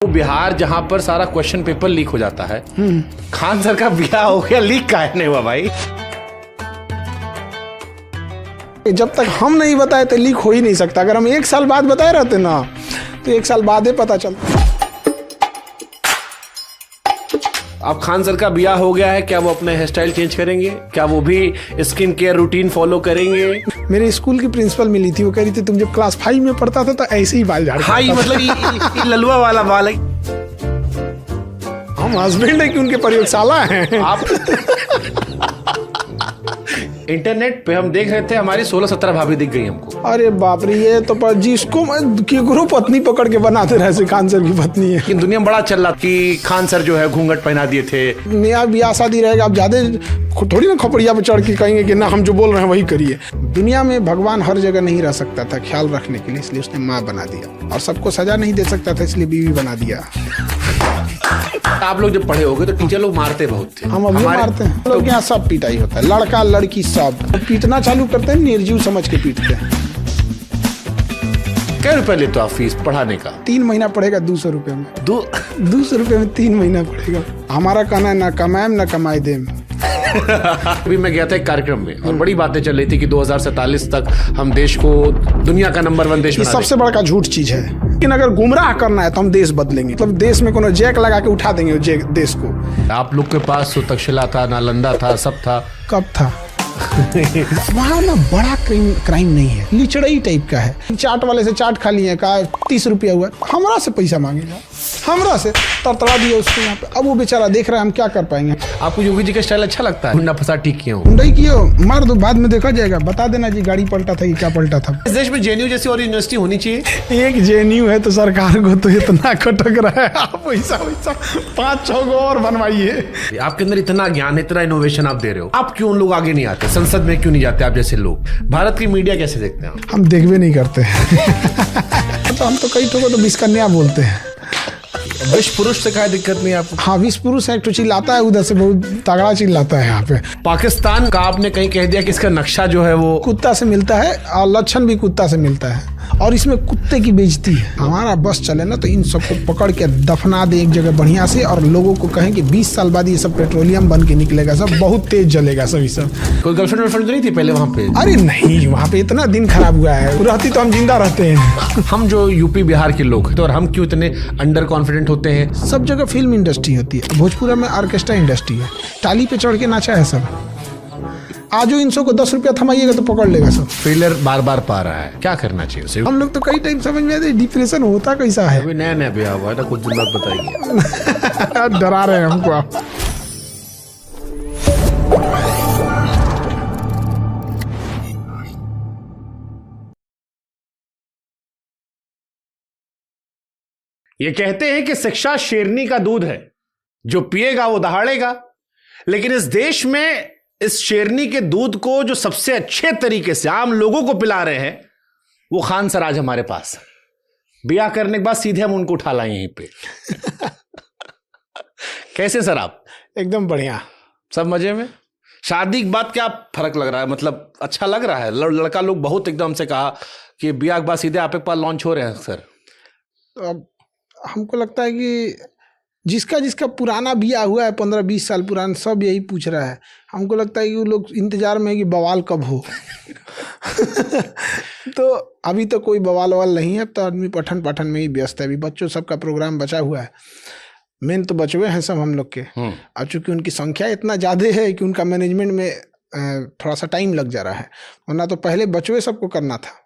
वो बिहार जहां पर सारा क्वेश्चन पेपर लीक हो जाता है, खान सर का ब्याह हो गया, लीक काहे नहीं हुआ भाई? जब तक हम नहीं बताए तो लीक हो ही नहीं सकता। अगर हम 1 साल बाद बताए रहते ना तो 1 साल बाद ही पता चलता। अब खान सर का ब्याह हो गया है, क्या वो अपना हेयर स्टाइल चेंज करेंगे? क्या वो भी स्किन केयर रूटीन फॉलो करेंगे? मेरे स्कूल की प्रिंसिपल मिली थी, वो कह रही थी तुम जब क्लास 5 में पढ़ता था तो ऐसे ही बाल झाड़। हाँ, ये मतलब ये ललुआ वाला बाल है। हम हस्बैंड है कि उनके प्रयोगशाला हैं। आप इंटरनेट पे हम देख रहे थे, हमारी 16-17 भाभी दिख गई हमको। अरे बाप रे, ये तो पर जिसको केकरो पत्नी पकड़ के बनाते रहे खान सर की पत्नी है। लेकिन दुनिया में बड़ा चल रहा कि खान सर जो है घूंघट पहना दिए थे। नया ब्याह शादी रहेगा, आप ज्यादा थोड़ी ना खपड़िया पे चढ़ के कहेंगे कि ना हम जो बोल रहे हैं वही करिए। दुनिया में भगवान हर जगह नहीं रह सकता था ख्याल रखने के लिए, इसलिए उसने माँ बना दिया। और सबको सजा नहीं दे सकता था, इसलिए बीवी बना दिया। आप लोग जब पढ़े होगे तो टीचर लोग मारते बहुत थे। हम अभी मारते हैं। लोग यहाँ सब पिटाई होता है, लड़का लड़की सब पीटना चालू करते हैं, निर्जीव समझ के पीटते हैं। क्या रुपए लेते हो आप फीस पढ़ाने का? 3 महीना पढ़ेगा 200 रुपये में। 200 रुपये में 3 महीना पढ़ेगा। हमारा कहना है ना कमाएम ना कमाई देम। अभी मैं गया था एक कार्यक्रम में और बड़ी बातें चल रही थी कि 2047 तक हम देश को दुनिया का नंबर 1 देश ये सबसे बड़ा झूठ चीज है। लेकिन अगर गुमराह करना है तो हम देश बदलेंगे, मतलब देश में कोनो जैक लगा के उठा देंगे देश को। आप लोग के पास तो तक्षशिला था, नालंदा था, सब था। कब था? वहाँ ना बड़ा क्राइम नहीं है, लिचड़ई टाइप का है। चाट वाले से चाट खा लिए, कहा 30 रुपया हुआ, हमरा से पैसा मांगेगा, हमरा से तरतरा दिया उसको यहाँ पे। अब वो बेचारा देख रहा है, हम क्या कर पाएंगे। आपको योगी जी का स्टाइल अच्छा लगता है? हुंडा फसा ठीक किया हुंडई कियो मार दो, बाद में देखा जाएगा। बता देना जी गाड़ी पलटा था कि क्या पलटा था। इस देश में जेएनयू जैसी और यूनिवर्सिटी होनी चाहिए। एक जेएनयू है तो सरकार को तो इतना खटक रहा है, आप वैसा 5-6 गो और बनवाइए। आपके अंदर इतना ज्ञान, इतना इनोवेशन आप दे रहे हो, आप क्यों लोग आगे नहीं आते? संसद में क्यों नहीं जाते आप जैसे लोग? भारत की मीडिया कैसे देखते हैं? हम देखबे नहीं करते। तो हम तो कई ठोको तो 20 कन्या बोलते हैं। विश्व पुरुष से क्या दिक्कत नहीं आपको? हाँ, विश्व पुरुष है, चिल्लाता है उधर से, बहुत तगड़ा चिल्लाता है यहाँ पे। पाकिस्तान का आपने कहीं कह दिया कि इसका नक्शा जो है वो कुत्ता से मिलता है और लक्षण भी कुत्ता से मिलता है, और इसमें कुत्ते की बेइज्जती है। हमारा बस चले ना तो इन सबको पकड़ के दफना दे एक जगह बढ़िया से, और लोगों को कहें कि 20 साल बाद ये सब पेट्रोलियम बन के निकलेगा, सब बहुत तेज जलेगा सभी सब। कोई गर्लफ्रेंड वर्लफ्रेंड नहीं थी पहले वहाँ पे? अरे नहीं, वहाँ पे इतना दिन खराब हुआ है, रहती तो हम जिंदा रहते हैं। हम जो यूपी बिहार के लोग तो और हम क्यों इतने अंडर कॉन्फिडेंट होते हैं? सब जगह फिल्म इंडस्ट्री होती है, भोजपुरा में ऑर्केस्ट्रा इंडस्ट्री है, टाली पे चढ़ के नाचा है सब। आजो इन को 10 रुपया थमाइएगा तो पकड़ लेगा सब। ट्रेलर बार बार पा रहा है, क्या करना चाहिए उसे? हम लोग तो कई टाइम समझ में आते, डिप्रेशन होता कैसा है। अभी नया नया ब्याह हुआ है ना, कुछ दिन बाद बताइए। डरा रहे हैं हमको आप। ये कहते हैं कि शिक्षा शेरनी का दूध है, जो पिएगा वो दहाड़ेगा। लेकिन इस देश में इस शेरनी के दूध को जो सबसे अच्छे तरीके से आम लोगों को पिला रहे हैं वो खान सर आज हमारे पास। ब्याह करने के बाद सीधे हम उनको उठा लाए यहीं पे। कैसे सर आप? एकदम बढ़िया, सब मजे में। शादी के बाद क्या फर्क लग रहा है? मतलब अच्छा लग रहा है? लड़का लोग बहुत एकदम से कहा कि ब्याह के बाद सीधे आपके पास लॉन्च हो रहे हैं सर। तो अब हमको लगता है कि जिसका जिसका पुराना ब्याह हुआ है 15-20 साल पुराना, सब यही पूछ रहा है। हमको लगता है कि वो लोग इंतजार में है कि बवाल कब हो। तो अभी तो कोई बवाल ववाल नहीं है, अब तो आदमी पठन पाठन में ही व्यस्त है। अभी बच्चों सबका प्रोग्राम बचा हुआ है, मेन तो बचवे हैं सब हम लोग के। अब चूंकि उनकी संख्या इतना ज़्यादा है कि उनका मैनेजमेंट में थोड़ा सा टाइम लग जा रहा है, वरना तो पहले बचवे सबको करना था।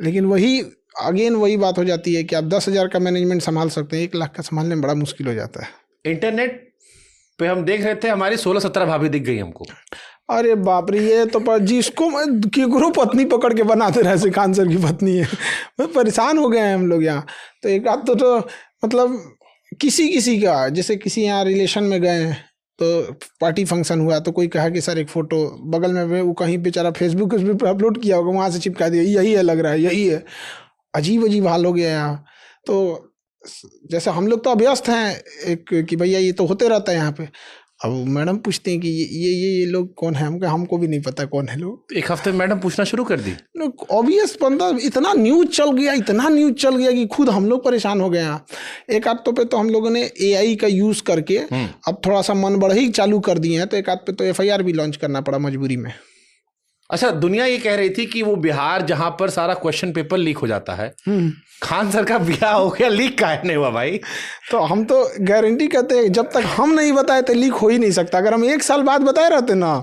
लेकिन वही वही बात हो जाती है कि आप 10,000 का मैनेजमेंट संभाल सकते हैं, 1 लाख का संभालने में बड़ा मुश्किल हो जाता है। इंटरनेट पे हम देख रहे थे, हमारी 16-17 भाभी दिख गई हमको। अरे बाप रे, ये तो पर जिसको केकरो पत्नी पकड़ के बनाते रहे खान सर की पत्नी है। परेशान हो गए हैं हम लोग यहाँ। तो एक आध तो मतलब किसी का, जैसे किसी यहाँ रिलेशन में गए हैं तो पार्टी फंक्शन हुआ तो कोई कहा कि सर एक फ़ोटो बगल में, वो कहीं बेचारा फेसबुक पे अपलोड किया होगा, वहाँ से चिपका दिया, यही है लग रहा है, यही है। अजीब अजीब हाल हो गया यहाँ। तो जैसे हम लोग तो अभ्यस्त हैं एक कि भैया ये तो होते रहता है यहाँ पे, अब मैडम पूछते हैं कि ये लोग कौन है, हमको भी नहीं पता कौन है लोग। एक हफ्ते में मैडम पूछना शुरू कर दी। ऑब्वियस बंदा, इतना न्यूज चल गया कि खुद हम लोग परेशान हो गए हैं। एक आध तो पे तो हम लोगों ने AI का यूज करके अब थोड़ा सा मन बढ़ई चालू कर दिए हैं, तो एक आध पे तो FIR भी लॉन्च करना पड़ा मजबूरी में। अच्छा, दुनिया ये कह रही थी कि वो बिहार जहां पर सारा क्वेश्चन पेपर लीक हो जाता है, खान सर का ब्याह हो गया, लीक काहे नहीं हुआ भाई? तो हम तो गारंटी कहते हैं जब तक हम नहीं बताए तो लीक हो ही नहीं सकता। अगर हम 1 साल बाद बताए रहते ना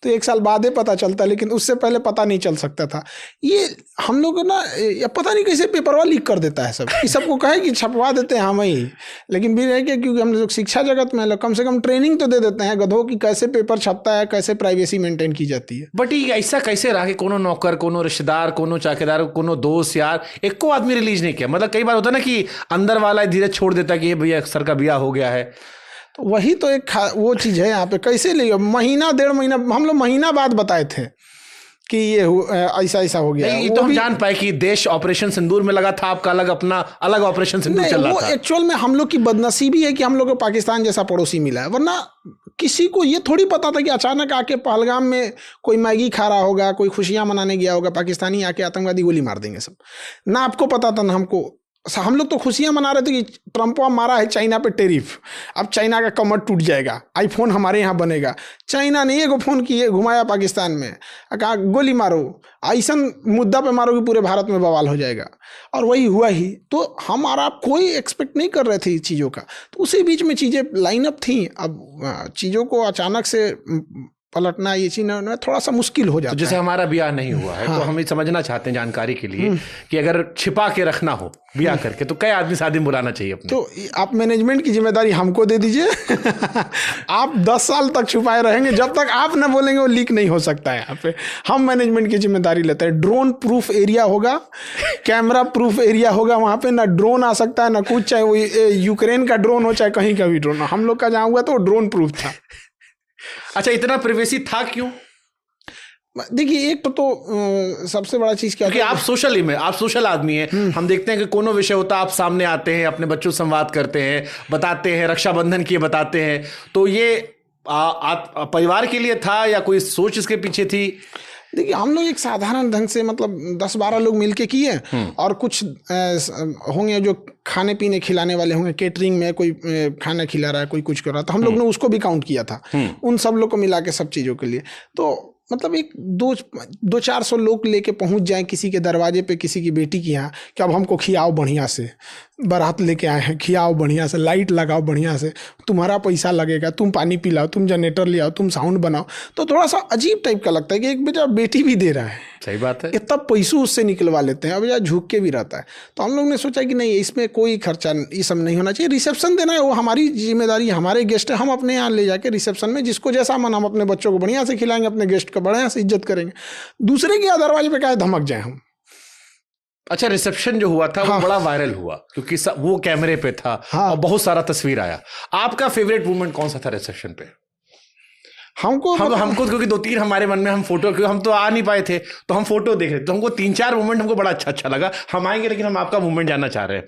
तो 1 साल बाद ही पता चलता, लेकिन उससे पहले पता नहीं चल सकता था। ये हम लोग ना पता नहीं कैसे पेपरवा लीक कर देता है सब, कि सबको कहे कि छपवा देते हैं हम ही, लेकिन भी है कि क्योंकि हम लोग शिक्षा जगत में कम से कम ट्रेनिंग तो दे देते हैं गधों की, कैसे पेपर छपता है, कैसे प्राइवेसी मेंटेन की जाती है। बट ये ऐसा कैसे रहा कि कोनो नौकर, कोनो रिश्तेदार, कोनो चाकेदार, कोनो दोस्त यार, एक को आदमी रिलीज नहीं किया? मतलब कई बार होता है ना कि अंदर वाला धीरे छोड़ देता कि भैया सर का ब्याह हो गया है। तो वही तो एक वो चीज़ है यहाँ पे। कैसे लिया, महीना 1.5 महीना, हम लोग महीना बाद बताए थे कि ये ऐसा हो गया। ये तो हम जान पाए कि देश ऑपरेशन सिंदूर में लगा था, आपका अपना अलग ऑपरेशन सिंदूर चल रहा था। वो एक्चुअल में हम लोग की बदनसीबी है कि हम लोग को पाकिस्तान जैसा पड़ोसी मिला है, वरना किसी को ये थोड़ी पता था कि अचानक आके पहलगाम में कोई मैगी खा रहा होगा, कोई खुशियां मनाने गया होगा, पाकिस्तानी आके आतंकवादी गोली मार देंगे सब। ना आपको पता था ना हमको। हम लोग तो खुशियां मना रहे थे कि ट्रम्पवा मारा है चाइना पे टैरिफ, अब चाइना का कमर टूट जाएगा, आईफोन हमारे यहाँ बनेगा। चाइना ने एगो फोन किए घुमाया पाकिस्तान में, कहा गोली मारो, ऐसा मुद्दा पे मारो कि पूरे भारत में बवाल हो जाएगा, और वही हुआ ही। तो हमारा कोई एक्सपेक्ट नहीं कर रहे थे इस चीज़ों का, तो उसी बीच में चीज़ें लाइनअप थी। अब चीज़ों को अचानक से पलटना, ये चीज थोड़ा सा मुश्किल हो जाता है। तो जैसे हमारा ब्याह नहीं हुआ है, तो हम ये समझना चाहते हैं जानकारी के लिए कि अगर छिपा के रखना हो ब्याह करके तो कई आदमी शादी में बुलाना चाहिए अपने? तो आप मैनेजमेंट की जिम्मेदारी हमको दे दीजिए। आप 10 साल तक छुपाए रहेंगे, जब तक आप ना बोलेंगे वो लीक नहीं हो सकता है। यहाँ पे हम मैनेजमेंट की जिम्मेदारी लेते हैं। ड्रोन प्रूफ एरिया होगा, कैमरा प्रूफ एरिया होगा, वहाँ पे ना ड्रोन आ सकता है ना कुछ, चाहे वो यूक्रेन का ड्रोन हो चाहे कहीं का भी ड्रोन हो। हम लोग का जहाँ हुआ तो वो ड्रोन प्रूफ था। अच्छा, इतना प्राइवेसी था क्यों? देखिए, एक तो सबसे बड़ा चीज क्या, क्योंकि आप सोशल में, आप सोशल आदमी हैं। हम देखते हैं कि कोनो विषय होता है आप सामने आते हैं, अपने बच्चों से संवाद करते हैं, बताते हैं, रक्षाबंधन की बताते हैं। तो ये परिवार के लिए था या कोई सोच इसके पीछे थी? देखिए, हम लोग एक साधारण ढंग से मतलब 10-12 लोग मिलके किए, और कुछ होंगे जो खाने पीने खिलाने वाले होंगे, केटरिंग में कोई खाना खिला रहा है, कोई कुछ कर रहा है, तो हम लोग ने उसको भी काउंट किया था, उन सब लोग को मिला के सब चीज़ों के लिए। तो मतलब एक 200-400 लोग लेके पहुंच जाएं किसी के दरवाजे पे, किसी की बेटी के यहाँ, कि अब हमको खियाओ बढ़िया से, बारात लेके आए हैं, खियाओ बढ़िया से, लाइट लगाओ बढ़िया से, तुम्हारा पैसा लगेगा, तुम पानी पिलाओ, तुम जनरेटर ले आओ, तुम साउंड बनाओ। तो थोड़ा सा अजीब टाइप का लगता है कि एक बेटा बेटी भी दे रहा है। सही बात है। इतना पैसों उससे निकलवा लेते हैं, अब यार झुक के भी रहता है। तो हम लोग ने सोचा कि नहीं, इसमें कोई खर्चा ये सब नहीं होना चाहिए, रिसेप्शन देना है वो हमारी जिम्मेदारी, हमारे गेस्ट है, हम अपने यहाँ ले जाके रिसेप्शन में जिसको जैसा मन, हम अपने बच्चों को बढ़िया से खिलाएंगे, अपने गेस्ट का बढ़िया से इज्जत करेंगे, दूसरे के दरवाजे पे क्या धमक जाए हम। अच्छा, रिसेप्शन जो हुआ था वो बड़ा वायरल हुआ क्योंकि वो कैमरे पे था और बहुत सारा तस्वीर आया। आपका फेवरेट मोमेंट कौन सा था रिसेप्शन पे? हमको क्योंकि 2-3 हमारे मन में, हम फोटो, क्योंकि हम तो आ नहीं पाए थे तो हम फोटो देख रहे थे, तो हमको 3-4 मोमेंट हमको बड़ा अच्छा लगा। हम आएंगे, लेकिन हम आपका मोमेंट जानना चाह रहे हैं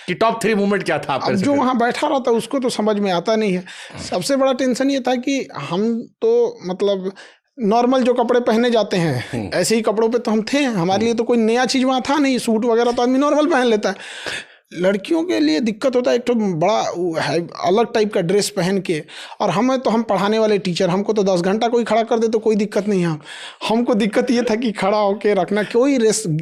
कि टॉप 3 मोमेंट क्या था आपका? जो वहाँ बैठा रहा था उसको तो समझ में आता नहीं है। सबसे बड़ा टेंशन ये था कि हम तो मतलब नॉर्मल जो कपड़े पहने जाते हैं ऐसे ही कपड़ों पे तो हम थे, हमारे लिए तो कोई नया चीज़ वहाँ था नहीं। सूट वगैरह तो आदमी नॉर्मल पहन लेता है, लड़कियों के लिए दिक्कत होता है, एक तो बड़ा है अलग टाइप का ड्रेस पहन के। और हम पढ़ाने वाले टीचर, हमको तो 10 घंटा कोई खड़ा कर दे तो कोई दिक्कत नहीं है। हमको दिक्कत ये था कि खड़ा होके रखना, कोई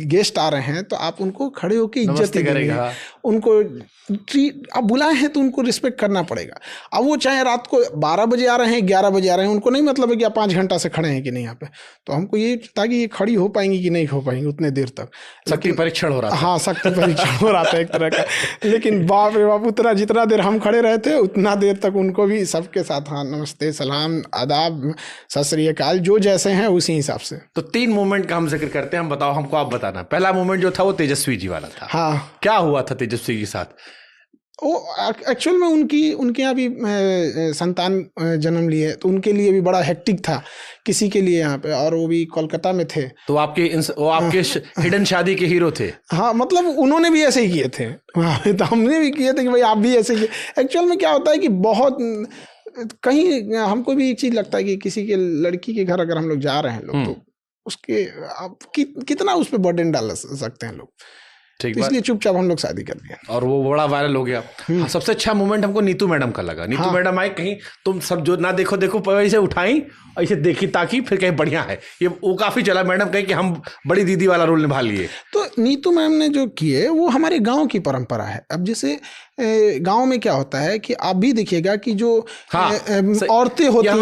गेस्ट आ रहे हैं तो आप उनको खड़े होके इज्जत करेंगे, उनको आप बुलाए हैं तो उनको रिस्पेक्ट करना पड़ेगा। अब वो चाहे रात को 12 बजे आ रहे हैं, 11 बजे आ रहे हैं, उनको नहीं मतलब है कि आप 5 घंटा से खड़े हैं कि नहीं यहाँ पे। तो हमको ये था कि ये खड़ी हो पाएंगी कि नहीं हो पाएंगी उतने देर तक। शक्ति परीक्षण हो रहा था। हाँ, शक्ति परीक्षण हो रहा था एक तरह का। लेकिन बाप रे बाप, उतना जितना देर हम खड़े रहे थे उतना देर तक उनको भी सबके साथ हाँ नमस्ते, सलाम, आदाब, सत श्री अकाल, जो जैसे हैं उसी हिसाब से। तो 3 मोमेंट का हम जिक्र करते हैं, हम बताओ, हमको आप बताना। पहला मोमेंट जो था वो तेजस्वी जी वाला था। हाँ, क्या हुआ था तेजस्वी के साथ? वो एक्चुअल में उनके यहाँ भी संतान जन्म लिए, तो उनके लिए भी बड़ा हेक्टिक था किसी के लिए यहाँ पे, और वो भी कोलकाता में थे। तो वो आपके हिडन शादी के हीरो थे। हाँ, मतलब उन्होंने भी ऐसे ही किए थे, तो हमने भी किए थे कि भाई आप भी ऐसे किए। एक्चुअल में क्या होता है कि बहुत कहीं हमको भी एक चीज लगता है कि किसी के लड़की के घर अगर हम लोग जा रहे हैं लोग, तो उसके आप कितना उस पर बर्डन डाल सकते हैं लोग, ठीक तो इसलिए चुपचाप हम लोग शादी कर दिया और वो बड़ा वायरल हो गया। हाँ, सबसे अच्छा मोमेंट हमको नीतू मैडम का लगा। नीतू मैडम आई, कहीं तुम सब जो ना देखो देखो ऐसे उठाई, ऐसे देखी ताकि फिर कहीं बढ़िया है, ये वो काफी चला। मैडम कहीं कि हम बड़ी दीदी वाला रोल निभा लिए। तो नीतू मैम ने जो किए वो हमारे गांव की परंपरा है। अब जैसे गांव में क्या होता है कि आप भी देखिएगा कि जो औरतें होती हैं,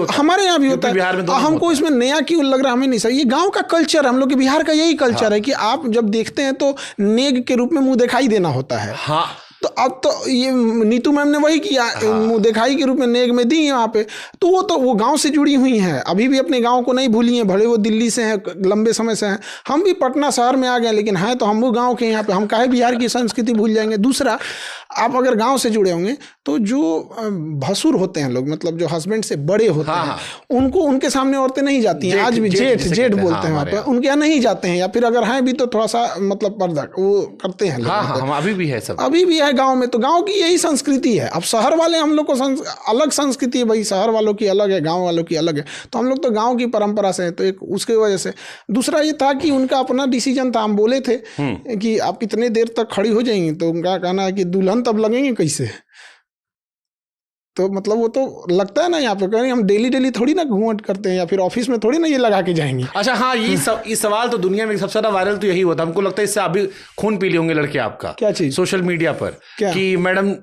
हमारे यहाँ भी होता है। हमको इसमें नया क्यों लग रहा, हमें नहीं सही, ये गांव का कल्चर है, हम लोग के बिहार का यही कल्चर है कि आप जब देखते हैं तो नेग के रूप में मुंह दिखाई देना होता है। हाँ, तो अब तो ये नीतू मैम ने वही किया, मुंह दिखाई के रूप में नेग में दी यहाँ पे। तो वो गांव से जुड़ी हुई हैं, अभी भी अपने गांव को नहीं भूली हैं, भले वो दिल्ली से हैं, लंबे समय से हैं। हम भी पटना शहर में आ गए, लेकिन हैं तो हम वो गांव के यहाँ पे, हम काहे बिहार की संस्कृति भूल जाएंगे। दूसरा, आप अगर गांव से जुड़े होंगे तो जो भसुर होते हैं लोग, मतलब जो हस्बैंड से बड़े होते हैं, उनको उनके सामने औरतें नहीं जाती हैं। आज भी जेठ बोलते हैं वहाँ पे, उनके यहाँ नहीं जाते हैं, या फिर अगर हैं भी तो थोड़ा सा मतलब पर्दा वो करते हैं। हम अभी भी है, सब अभी भी है गांव में। तो गांव की यही संस्कृति है। अब शहर वाले हम लोग को अलग संस्कृति है भाई, शहर वालों की अलग है, गांव वालों की अलग है। तो हम लोग तो गांव की परंपरा से हैं, तो एक उसके वजह से। दूसरा ये था कि उनका अपना डिसीजन था। हम बोले थे कि आप कितने देर तक खड़ी हो जाएंगी, तो उनका कहना है कि दुल्हन तब लगेंगे कैसे। तो मतलब वो तो लगता है ना, यहाँ पे कहीं हम डेली थोड़ी ना घूंघट करते हैं, या फिर ऑफिस में थोड़ी ना ये लगा के जाएंगे। अच्छा, हाँ, ये सवाल तो दुनिया में सबसे ज्यादा वायरल तो यही होता है। हमको लगता है इससे अभी खून पी लिए होंगे लड़के आपका। क्या चीज? सोशल मीडिया पर कि मैडम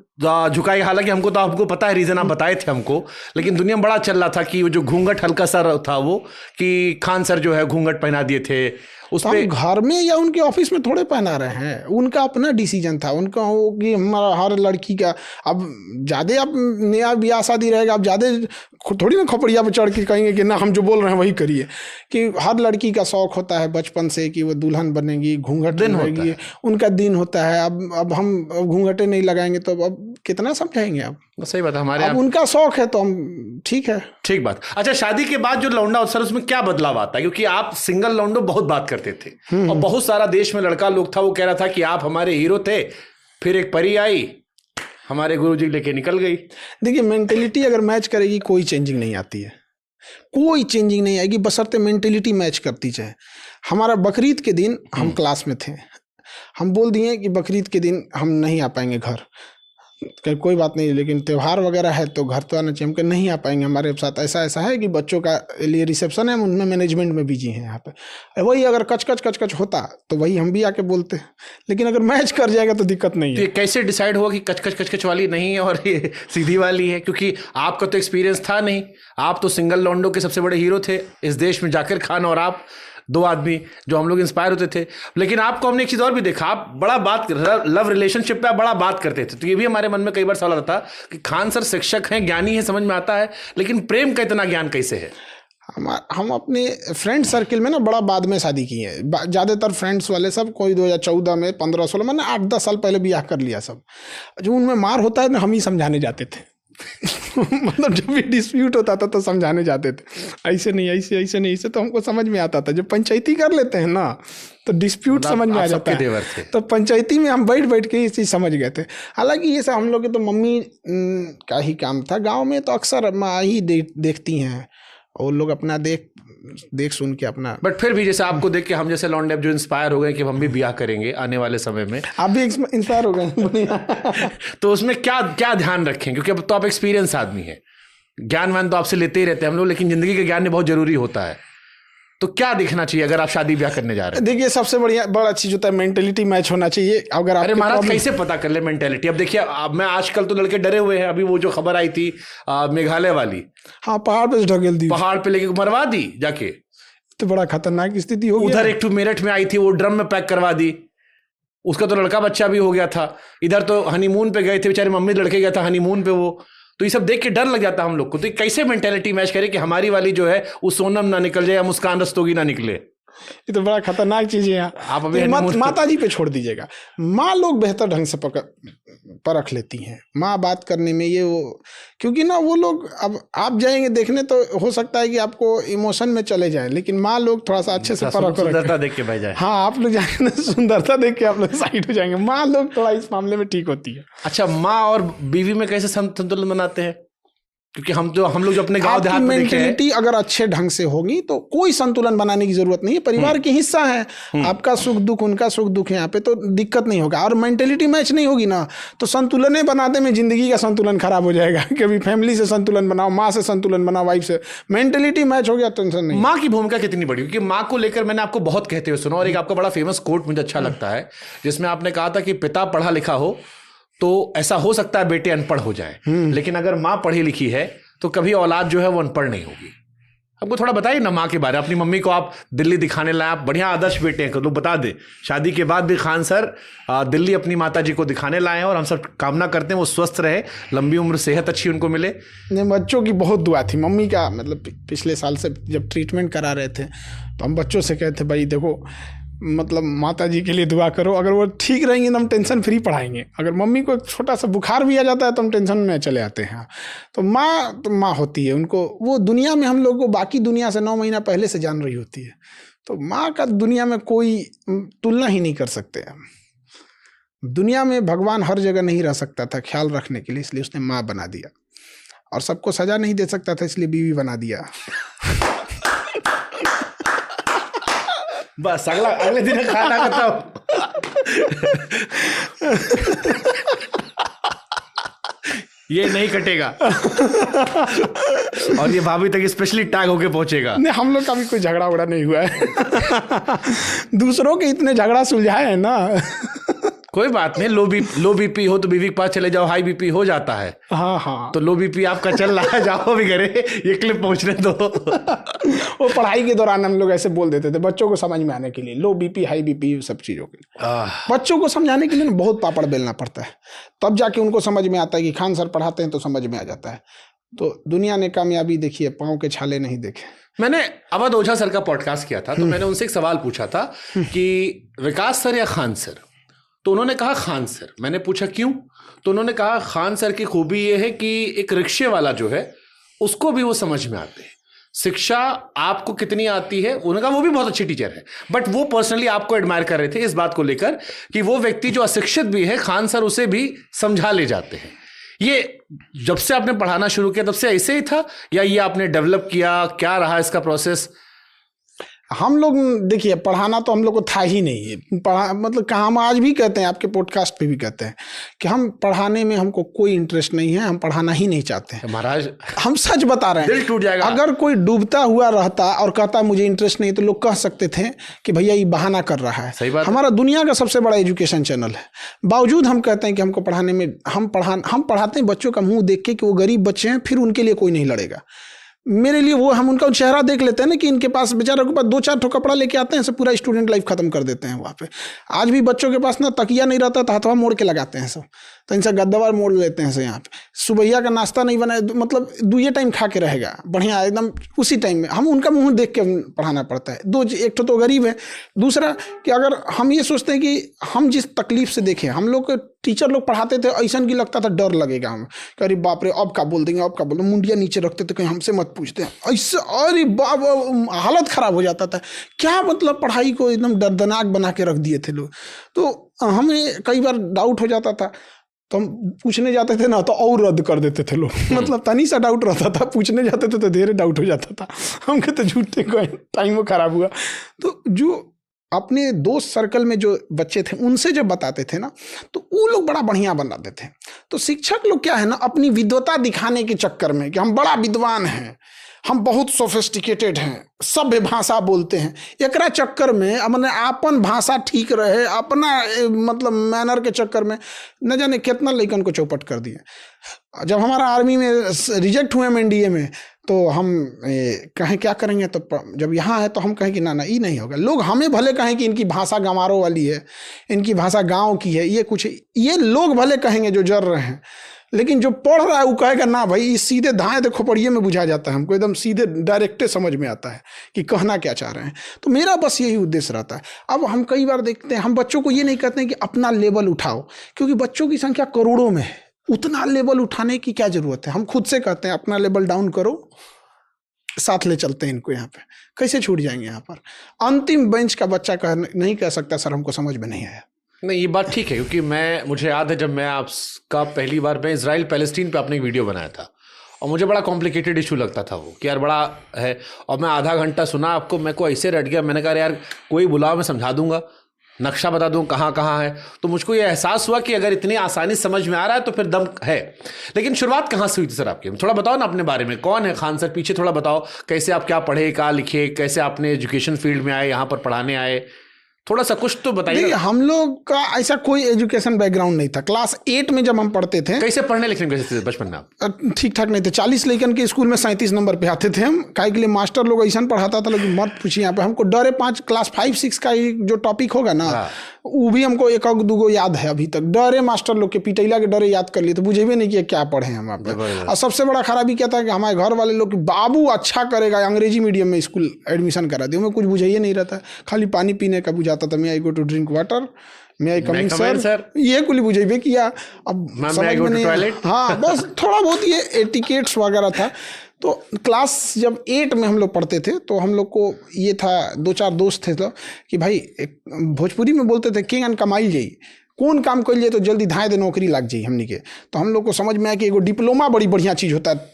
झुकाई। हालांकि हमको पता है, रीजन आप बताए थे हमको, लेकिन दुनिया में बड़ा चल रहा था कि वो जो घूंघट हल्का सा था वो, कि खान सर जो है घूंघट पहना दिए थे उस पे। घर में या उनके ऑफिस में थोड़े पहना रहे हैं, उनका अपना डिसीजन था उनका, वो कि हमारा हर लड़की का। अब ज्यादा आप नया ब्याह शादी रहेगा, अब ज्यादा थोड़ी ना खोपड़िया पे चढ़ के कहेंगे कि ना हम जो बोल रहे हैं वही करिए। कि हर लड़की का शौक होता है बचपन से कि वो दुल्हन बनेगी, घूंघट रहेगी, उनका दिन होता है। अब हम घूंघटे नहीं लगाएंगे तो अब कितना समझाएंगे आप। सही बात है, हमारे अब उनका शौक है तो हम ठीक है, ठीक बात। अच्छा, शादी के बाद जो लौंडा अवसर, उसमें क्या बदलाव आता है? क्योंकि आप सिंगल लौंडो बहुत बात करते थे और बहुत सारा देश में लड़का लोग था वो कह रहा था कि आप हमारे हीरो थे, फिर एक परी आई हमारे गुरुजी लेके निकल गई। देखिए, मेंटेलिटी अगर मैच करेगी कोई चेंजिंग नहीं आती है, कोई चेंजिंग नहीं आएगी, बशर्ते मेंटेलिटी मैच करती जाए। हमारा बकरीद के दिन हम क्लास में थे, हम बोल दिए कि बकरीद के दिन हम नहीं आ पाएंगे घर, कोई बात नहीं, लेकिन त्यौहार वगैरह है तो घर तो आना चाहिए। हम नहीं आ पाएंगे, हमारे साथ ऐसा है कि बच्चों का लिए रिसेप्शन है, उनमें मैनेजमेंट में बिजी हैं यहाँ पे। वही अगर कच होता तो वही हम भी आके बोलते, लेकिन अगर मैच कर जाएगा तो दिक्कत नहीं है। तो कैसे डिसाइड हुआ कि कच वाली नहीं है और ये सीधी वाली है? क्योंकि आपका तो एक्सपीरियंस था नहीं, आप तो सिंगल लॉन्डो के सबसे बड़े हीरो थे इस देश में, जाकिर खान और आप, दो आदमी जो हम लोग इंस्पायर होते थे। लेकिन आपको हमने एक चीज और भी देखा, आप बड़ा बात लव रिलेशनशिप पे आप बड़ा बात करते थे। तो ये भी हमारे मन में कई बार सवाल आता कि खान सर शिक्षक हैं, ज्ञानी है, समझ में आता है, लेकिन प्रेम का इतना ज्ञान कैसे है? हम अपने फ्रेंड सर्किल में ना बड़ा बाद में शादी की है। ज़्यादातर फ्रेंड्स वाले सब कोई 2014 में 15-16 मैंने 8-10 साल पहले ब्याह कर लिया सब। जो उनमें मार होता है ना, हम ही समझाने जाते थे मतलब जब भी डिस्प्यूट होता था तो समझाने जाते थे, ऐसे नहीं, ऐसे नहीं, ऐसे। तो हमको समझ में आता था। जब पंचायती कर लेते हैं ना तो डिस्प्यूट समझ में आ जाता है। तो पंचायती में हम बैठ के ये चीज़ समझ गए थे। हालांकि ये सब हम लोग के तो मम्मी का ही काम था। गांव में तो अक्सर माँ ही देखती हैं, और लोग अपना देख सुन के अपना। बट फिर भी जैसे आपको देख के हम जैसे लॉन्डे जो इंस्पायर हो गए कि हम भी ब्याह करेंगे आने वाले समय में, आप भी इंस्पायर हो गए तो उसमें क्या ध्यान रखें? क्योंकि अब तो आप एक्सपीरियंस आदमी हैं, ज्ञान तो आपसे लेते ही रहते हैं हम लोग, लेकिन जिंदगी के ज्ञान में बहुत जरूरी होता है। तो क्या दिखना चाहिए अगर आप शादी ब्याह करने जा रहे हैं? देखिए, सबसे बड़ा चीज होता है मेंटेलिटी मैच होना चाहिए। अगर अरे महाराज, कैसे पता कर ले मेंटेलिटी? अब देखिए, मैं आजकल तो लड़के डरे हुए हैं। अभी वो जो खबर आई थी मेघालय वाली, हाँ, पहाड़ पे ढकेल दी, पहाड़ पे लेके मरवा दी जाके, तो बड़ा खतरनाक स्थिति हो गया। उधर एक मेरठ में आई थी, वो ड्रम में पैक करवा दी, उसका तो लड़का बच्चा भी हो गया था। इधर तो हनीमून पे गए थे बेचारे, मम्मी लड़के गया था हनीमून पे वो। तो ये सब देख के डर लग जाता हम लोग को। तो कैसे मेंटेलिटी मैच करे कि हमारी वाली जो है वो सोनम ना निकल जाए या मुस्कान रस्तोगी ना निकले? ये तो बड़ा खतरनाक चीज है। आप अभी माता जी पे छोड़ दीजिएगा, माँ लोग बेहतर ढंग से परख लेती हैं। माँ बात करने में ये वो, क्योंकि ना वो लोग, अब आप जाएंगे देखने तो हो सकता है कि आपको इमोशन में चले जाएं, लेकिन माँ लोग थोड़ा सा अच्छे से परख, सुंदरता देख के भाई जाए। हाँ, आप लोग जाएंगे ना, सुंदरता देख के आप लोग साइड हो जाएंगे। माँ लोग थोड़ा इस मामले में ठीक होती है। अच्छा, माँ और बीवी में कैसे संतुलन बनाते हैं? क्योंकि हम लोग जो अपने गांव देहात में देखे हैं, मेंटेलिटी अगर अच्छे ढंग से होगी तो कोई संतुलन बनाने की जरूरत नहीं है। परिवार के हिस्सा है, आपका सुख दुख उनका सुख दुख है, यहाँ पे तो दिक्कत नहीं होगा। और मेंटेलिटी मैच नहीं होगी ना तो संतुलन बनाते में जिंदगी का संतुलन खराब हो जाएगा। कभी फैमिली से संतुलन बनाओ, माँ से संतुलन बनाओ, वाइफ से, मेंटेलिटी मैच हो गया टेंशन नहीं। माँ की भूमिका कितनी बड़ी, क्योंकि माँ को लेकर मैंने आपको बहुत कहते हुए सुना, और एक आपका बड़ा फेमस कोट मुझे अच्छा लगता है जिसमें आपने कहा था कि पिता पढ़ा लिखा हो तो ऐसा हो सकता है बेटे अनपढ़ हो जाए, लेकिन अगर माँ पढ़ी लिखी है तो कभी औलाद जो है वो अनपढ़ नहीं होगी। आपको थोड़ा बताइए ना माँ के बारे में। अपनी मम्मी को आप दिल्ली दिखाने लाए, आप बढ़िया आदर्श बेटे हैं, लोग बता दे। शादी के बाद भी खान सर दिल्ली अपनी माता जी को दिखाने लाए हैं, और हम सब कामना करते हैं वो स्वस्थ रहे, लंबी उम्र, सेहत अच्छी उनको मिले। बच्चों की बहुत दुआ थी मम्मी का, मतलब पिछले साल से जब ट्रीटमेंट करा रहे थे तो हम बच्चों से कहते भाई देखो, मतलब माता जी के लिए दुआ करो, अगर वो ठीक रहेंगे तो हम टेंशन फ्री पढ़ाएंगे। अगर मम्मी को एक छोटा सा बुखार भी आ जाता है तो हम टेंशन में चले आते हैं। तो माँ होती है, उनको वो दुनिया में हम लोग को बाकी दुनिया से 9 महीना पहले से जान रही होती है। तो माँ का दुनिया में कोई तुलना ही नहीं कर सकते। दुनिया में भगवान हर जगह नहीं रह सकता था ख्याल रखने के लिए, इसलिए उसने माँ बना दिया। और सबको सजा नहीं दे सकता था, इसलिए बीवी बना दिया। बस अगले दिन खाना खत्म। ये नहीं कटेगा और ये भाभी तक स्पेशली टैग होके पहुंचेगा। नहीं, हम लोग का भी कोई झगड़ा उगड़ा नहीं हुआ है। दूसरों के इतने झगड़ा सुलझाए हैं ना। कोई बात नहीं, लो बीपी हो तो बीवी के पास चले जाओ, हाई बीपी हो जाता है। हाँ। तो लो बीपी आपका चल रहा है, जाओ भी करे, ये क्लिप पहुंचने दो। वो पढ़ाई के दौरान हम लोग ऐसे बोल देते थे बच्चों को समझ में आने के लिए, लो बीपी हाई बीपी सब चीज़ों के लिए। बच्चों को समझाने के लिए बहुत पापड़ बेलना पड़ता है, तब जाके उनको समझ में आता है कि खान सर पढ़ाते हैं तो समझ में आ जाता है। तो दुनिया ने कामयाबी देखी है, पाँव के छाले नहीं देखे। मैंने अवध ओझा सर का पॉडकास्ट किया था, तो मैंने उनसे एक सवाल पूछा था कि विकास सर या खान सर, तो उन्होंने कहा खान सर। मैंने पूछा क्यों, तो उन्होंने कहा खान सर की खूबी ये है कि एक रिक्शे वाला जो है उसको भी वो समझ में आते हैं। शिक्षा आपको कितनी आती है, उन्होंने कहा वो भी बहुत अच्छी टीचर है, बट वो पर्सनली आपको एडमायर कर रहे थे इस बात को लेकर कि वो व्यक्ति जो अशिक्षित भी है, खान सर उसे भी समझा ले जाते हैं। ये जब से आपने पढ़ाना शुरू किया तब से ऐसे ही था, या ये आपने डेवलप किया, क्या रहा इसका प्रोसेस? हम लोग देखिए, पढ़ाना तो हम लोग को था ही नहीं है। मतलब कहाँ, हम आज भी कहते हैं, आपके पॉडकास्ट पे भी कहते हैं कि हम पढ़ाने में हमको कोई इंटरेस्ट नहीं है, हम पढ़ाना ही नहीं चाहते हैं। महाराज हम सच बता रहे हैं, दिल टूट जाएगा। अगर कोई डूबता हुआ रहता और कहता मुझे इंटरेस्ट नहीं, तो लोग कह सकते थे कि भैया ये बहाना कर रहा है। सही बात। हमारा दुनिया का सबसे बड़ा एजुकेशन चैनल है, बावजूद हम कहते हैं कि हमको पढ़ाने में, हम पढ़ाते हैं बच्चों का मुंह देख के कि वो गरीब बच्चे हैं, फिर उनके लिए कोई नहीं लड़ेगा। मेरे लिए वो, हम उनका चेहरा देख लेते हैं ना कि इनके पास, बेचारों के पास 2-4 ठो कपड़ा लेके आते हैं, सब पूरा स्टूडेंट लाइफ खत्म कर देते हैं वहाँ पे। आज भी बच्चों के पास ना तकिया नहीं रहता, तो हाथवा मोड़ के लगाते हैं सब, तो इनसे गद्दावार मोड़ लेते हैं सब। यहाँ पे सुबह का नाश्ता नहीं बनाए, मतलब 2 टाइम खा के रहेगा बढ़िया एकदम उसी टाइम में। हम उनका मुंह देख के पढ़ाना पड़ता है। एक तो गरीब है, दूसरा कि अगर हम ये सोचते हैं कि हम जिस तकलीफ से देखें, हम लोग को टीचर लोग पढ़ाते थे, ऐसा की लगता था डर लगेगा हम, अरे बाप रे अब क्या बोल देंगे, अब क्या बोल देंगे, मुंडिया नीचे रखते थे, कहीं हमसे मत पूछते हैं ऐसे, अरे बाप, हालत खराब हो जाता था। क्या मतलब पढ़ाई को एकदम दर्दनाक बना के रख दिए थे लोग। तो हमें कई बार डाउट हो जाता था, तो हम पूछने जाते थे ना तो और रद्द कर देते थे लोग। मतलब तनी सा डाउट रहता था, पूछने जाते थे तो ढेर डाउट हो जाता था। हम कहते झूठे कोई टाइम वो खराब हुआ। तो जो अपने दोस्त सर्कल में जो बच्चे थे उनसे जब बताते थे ना, तो वो लोग बड़ा बढ़िया बनाते थे। तो शिक्षक लोग क्या है ना, अपनी विद्वता दिखाने के चक्कर में कि हम बड़ा विद्वान हैं, हम बहुत सोफिस्टिकेटेड हैं, सभ्य भाषा बोलते हैं, एकरा चक्कर में अपने आपन भाषा ठीक रहे, अपना मतलब मैनर के चक्कर में न जाने कितना लड़कन को चौपट कर दिए। जब हमारा आर्मी में रिजेक्ट हुए हम एनडीए में, तो हम कहें क्या करेंगे, तो जब यहाँ है तो हम कहें कि ना ये नहीं होगा। लोग हमें भले कहें कि इनकी भाषा गंवारों वाली है, इनकी भाषा गाँव की है, ये कुछ, ये लोग भले कहेंगे जो जर रहे हैं, लेकिन जो पढ़ रहा है वो कहेगा ना भाई, इस सीधे धाए तो खोपड़िए में बुझा जाता है, हमको एकदम सीधे डायरेक्टे समझ में आता है कि कहना क्या चाह रहे हैं। तो मेरा बस यही उद्देश्य रहता है। अब हम कई बार देखते हैं, हम बच्चों को ये नहीं कहते हैं कि अपना लेवल उठाओ, क्योंकि बच्चों की संख्या करोड़ों में है, उतना लेवल उठाने की क्या जरूरत है। हम खुद से कहते हैं अपना लेवल डाउन करो, साथ ले चलते हैं इनको। यहाँ पे कैसे छूट जाएंगे? यहाँ पर अंतिम बेंच का बच्चा नहीं कह सकता सर हमको समझ में नहीं आया। नहीं, ये बात ठीक है, क्योंकि मुझे याद है जब मैं आपका पहली बार मैं इजराइल पैलेस्टीन पे आपने एक वीडियो बनाया था, और मुझे बड़ा कॉम्प्लिकेटेड इशू लगता था वो कि यार बड़ा है, और मैं आधा घंटा सुना आपको, मेरे को ऐसे रट गया, मैंने कहा यार कोई बुलाओ मैं समझा दूंगा, नक्शा बता दूं कहाँ कहाँ है। तो मुझको ये एहसास हुआ कि अगर इतनी आसानी समझ में आ रहा है तो फिर दम है। लेकिन शुरुआत कहाँ से हुई थी सर आपकी? थोड़ा बताओ ना अपने बारे में, कौन है खान सर, पीछे थोड़ा बताओ, कैसे आप क्या पढ़े, क्या लिखे, कैसे आपने एजुकेशन फील्ड में आए, यहाँ पर पढ़ाने आए, थोड़ा सा कुछ तो बताइए। हम लोग का ऐसा कोई एजुकेशन बैकग्राउंड नहीं था। क्लास 8 में जब हम पढ़ते थे, कैसे पढ़ने लिखने में कैसे थे बचपन में आप? ठीक ठाक नहीं थे। 40 लेकिन के स्कूल में 37 नंबर पे आते थे हम। काहे के लिए मास्टर लोग ऐसा पढ़ाता था, लेकिन मत पूछिए यहाँ पे हमको डरे। 5 क्लास 5-6 का जो टॉपिक होगा ना, वो भी हमको एक दूगो याद है अभी तक। डरे मास्टर लोग के पिटैला के डरे याद कर लिए, तो बुझे भी नहीं किया क्या पढ़े हम आप। और सबसे बड़ा खराबी क्या था कि हमारे घर वाले लोग, बाबू अच्छा करेगा अंग्रेजी मीडियम में स्कूल एडमिशन करा दिया। हमें कुछ बुझाइए नहीं रहता, खाली पानी पीने का बुझाता था। मैं आई गो टू ड्रिंक वाटर, मैं आई कमिंग सर, ये कुछ बुझेबे किया। अब समझ में नहीं, हाँ बस थोड़ा बहुत ये एटिकेट्स वगैरह था। तो क्लास जब 8 में हम लोग पढ़ते थे तो हम लोग को ये था, 2-4 दोस्त थे तो कि भाई भोजपुरी में बोलते थे किंग एंड कमाई जाई, कौन काम कर लिए तो जल्दी धाए दे नौकरी लग जाई हमनी के। तो हम लोग को समझ में आया कि एगो डिप्लोमा बड़ी बढ़िया चीज़ होता है,